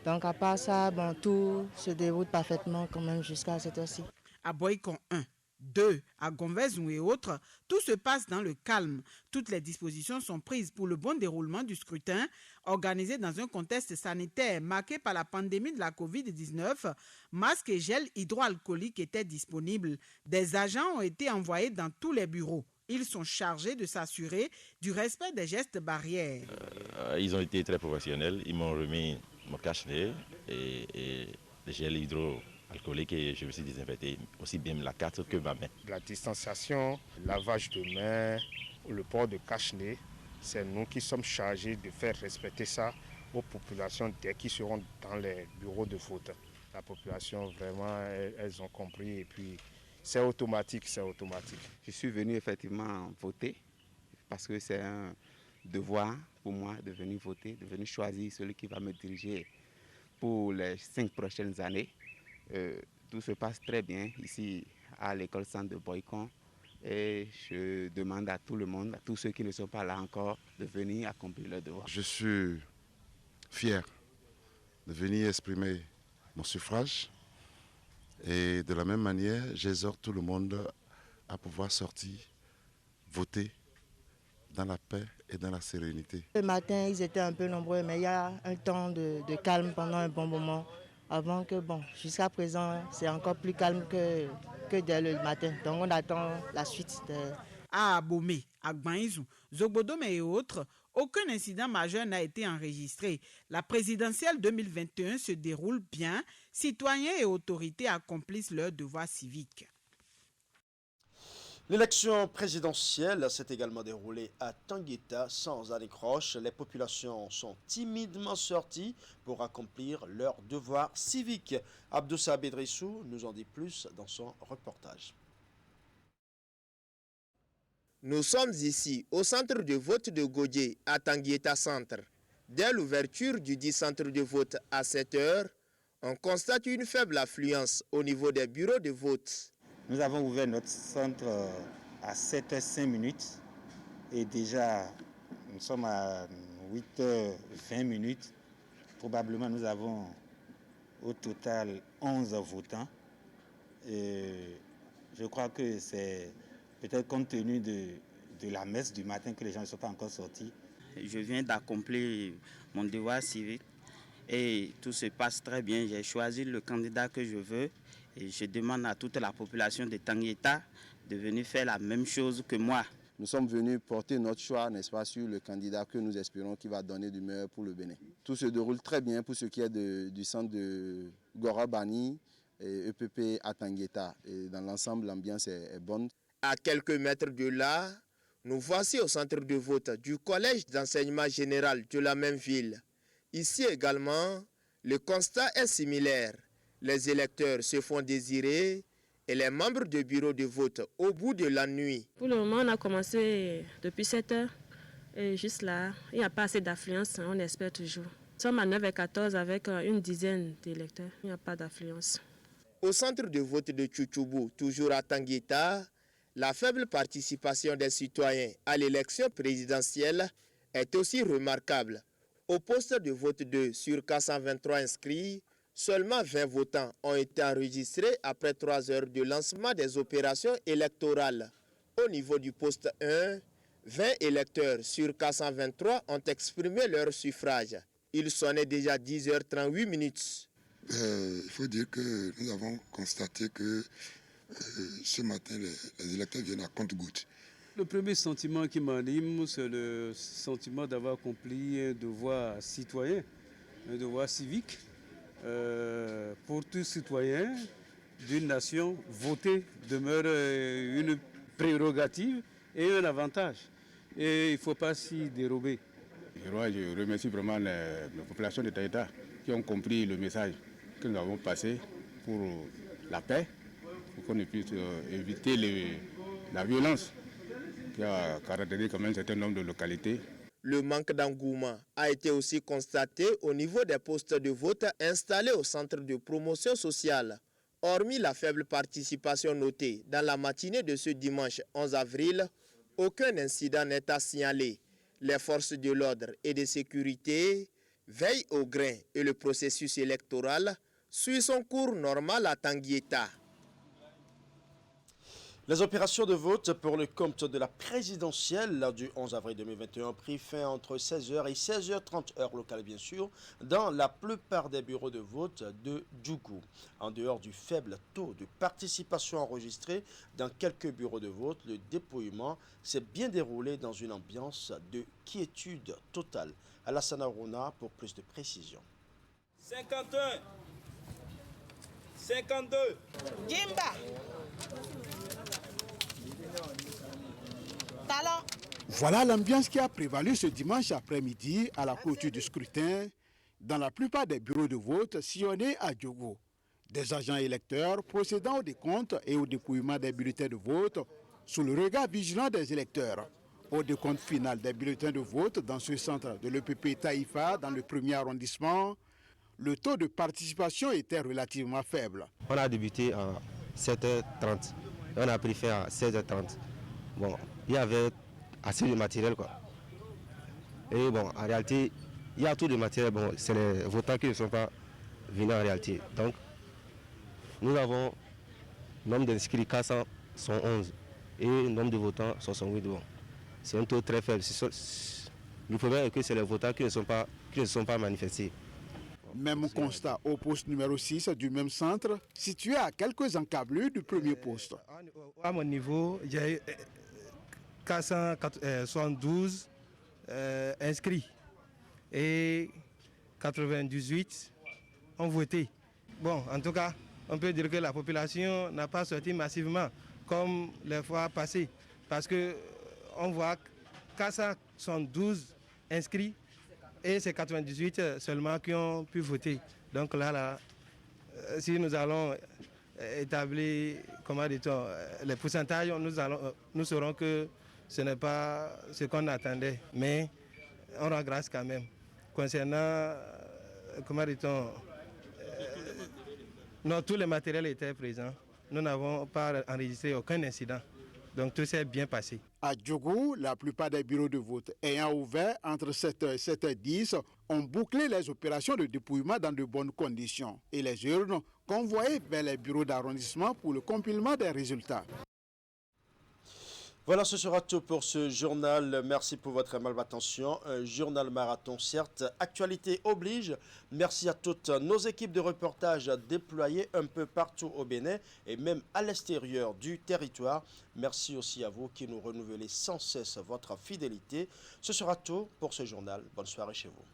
Donc à part ça, tout se déroule parfaitement quand même jusqu'à cette heure-ci. À Boycon 1, 2, à Gonvezou et autres, tout se passe dans le calme. Toutes les dispositions sont prises pour le bon déroulement du scrutin, organisé dans un contexte sanitaire marqué par la pandémie de la Covid-19. Masques et gel hydroalcoolique étaient disponibles. Des agents ont été envoyés dans tous les bureaux. Ils sont chargés de s'assurer du respect des gestes barrières. Ils ont été très professionnels. Ils m'ont remis mon cache-nez et le gel hydroalcoolique et je me suis désinfecté aussi bien la carte que ma main. La distanciation, le lavage de mains, le port de cache-nez, c'est nous qui sommes chargés de faire respecter ça aux populations dès qu'ils seront dans les bureaux de vote. La population, vraiment, elles ont compris et puis c'est automatique, c'est automatique. Je suis venu effectivement voter parce que c'est un devoir pour moi de venir voter, de venir choisir celui qui va me diriger pour les 5 prochaines années. Tout se passe très bien ici à l'école centre de Boycon et je demande à tout le monde, à tous ceux qui ne sont pas là encore, de venir accomplir leur devoir. Je suis fier de venir exprimer mon suffrage et de la même manière, j'exhorte tout le monde à pouvoir sortir, voter dans la paix et dans la sérénité. Le matin, ils étaient un peu nombreux, mais il y a un temps de calme pendant un bon moment. Avant que, jusqu'à présent, c'est encore plus calme que dès le matin. Donc on attend la suite. À Abomey, à Gbaïzou, Zogbodome et autres, aucun incident majeur n'a été enregistré. La présidentielle 2021 se déroule bien. Citoyens et autorités accomplissent leur devoir civique. L'élection présidentielle s'est également déroulée à Tangueta sans anicroche. Les populations sont timidement sorties pour accomplir leur devoir civique. Abdoussa Bedrissou nous en dit plus dans son reportage. Nous sommes ici au centre de vote de Godje à Tangueta Centre. Dès l'ouverture du dit centre de vote à 7 h, on constate une faible affluence au niveau des bureaux de vote. Nous avons ouvert notre centre à 7h05 et déjà nous sommes à 8h20. Probablement nous avons au total 11 votants. Et je crois que c'est peut-être compte tenu de la messe du matin que les gens ne sont pas encore sortis. Je viens d'accomplir mon devoir civique et tout se passe très bien. J'ai choisi le candidat que je veux. Et je demande à toute la population de Tangueta de venir faire la même chose que moi. Nous sommes venus porter notre choix, n'est-ce pas, sur le candidat que nous espérons qui va donner du meilleur pour le Bénin. Tout se déroule très bien pour ce qui est du centre de Gorabani et EPP à Tangueta. Et dans l'ensemble, l'ambiance est bonne. À quelques mètres de là, nous voici au centre de vote du collège d'enseignement général de la même ville. Ici également, le constat est similaire. Les électeurs se font désirer et les membres du bureau de vote au bout de la nuit. Pour le moment, on a commencé depuis 7 h et juste là, il n'y a pas assez d'affluence, on espère toujours. Nous sommes à 9h14 avec une dizaine d'électeurs, il n'y a pas d'affluence. Au centre de vote de Tchouchoubou, toujours à Tangueta, la faible participation des citoyens à l'élection présidentielle est aussi remarquable. Au poste de vote 2 sur 423 inscrits, seulement 20 votants ont été enregistrés après 3 heures de lancement des opérations électorales. Au niveau du poste 1, 20 électeurs sur 423 ont exprimé leur suffrage. Il sonnait déjà 10h38. Il faut dire que nous avons constaté que ce matin, les électeurs viennent à compte-gouttes. Le premier sentiment qui m'anime, c'est le sentiment d'avoir accompli un devoir citoyen, un devoir civique. Pour tout citoyen d'une nation, voter demeure une prérogative et un avantage. Et il ne faut pas s'y dérober. Je remercie vraiment les populations de Taïta qui ont compris le message que nous avons passé pour la paix, pour qu'on puisse éviter la violence qui a caractérisé quand même un certain nombre de localités. Le manque d'engouement a été aussi constaté au niveau des postes de vote installés au centre de promotion sociale. Hormis la faible participation notée dans la matinée de ce dimanche 11 avril, aucun incident n'est à signaler. Les forces de l'ordre et de sécurité veillent au grain et le processus électoral suit son cours normal à Tanguieta. Les opérations de vote pour le compte de la présidentielle du 11 avril 2021 ont pris fin entre 16h et 16h30 heure locale bien sûr dans la plupart des bureaux de vote de Djougou. En dehors du faible taux de participation enregistré dans quelques bureaux de vote, le dépouillement s'est bien déroulé dans une ambiance de quiétude totale. Alassane Arouna pour plus de précision. 51, 52, Jimba. Voilà l'ambiance qui a prévalu ce dimanche après-midi à la clôture du scrutin dans la plupart des bureaux de vote sillonnés à Djougou. Des agents électeurs procédant au décompte et au dépouillement des bulletins de vote sous le regard vigilant des électeurs. Au décompte final des bulletins de vote dans ce centre de l'EPP Taïfa dans le premier arrondissement, le taux de participation était relativement faible. On a débuté à 7h30 et on a pris fin à 16h30. Bon, il y avait assez de matériel quoi. Et bon, en réalité, il y a tout de matériel. Bon, c'est les votants qui ne sont pas venus en réalité. Donc, nous avons nombre d'inscrits 411 et nombre de votants 68. Bon, c'est un taux très faible. Il faut bien que c'est les votants qui ne sont pas manifestés. Même constat au poste numéro 6 du même centre, situé à quelques encablures du premier poste. À mon niveau, j'ai 472 inscrits et 98 ont voté. Bon, en tout cas, on peut dire que la population n'a pas sorti massivement comme les fois passées parce qu'on voit 472 inscrits et c'est 98 seulement qui ont pu voter. Donc là, si nous allons établir les pourcentages, nous saurons que ce n'est pas ce qu'on attendait. Mais on rend grâce quand même. Concernant, non, tous les matériels étaient présents. Nous n'avons pas enregistré aucun incident. Donc tout s'est bien passé. À Djougou, la plupart des bureaux de vote ayant ouvert entre 7h et 7h10 ont bouclé les opérations de dépouillement dans de bonnes conditions et les urnes convoyées vers les bureaux d'arrondissement pour le compilement des résultats. Voilà, ce sera tout pour ce journal. Merci pour votre aimable attention. Un journal marathon, certes, actualité oblige. Merci à toutes nos équipes de reportage déployées un peu partout au Bénin et même à l'extérieur du territoire. Merci aussi à vous qui nous renouvelez sans cesse votre fidélité. Ce sera tout pour ce journal. Bonne soirée chez vous.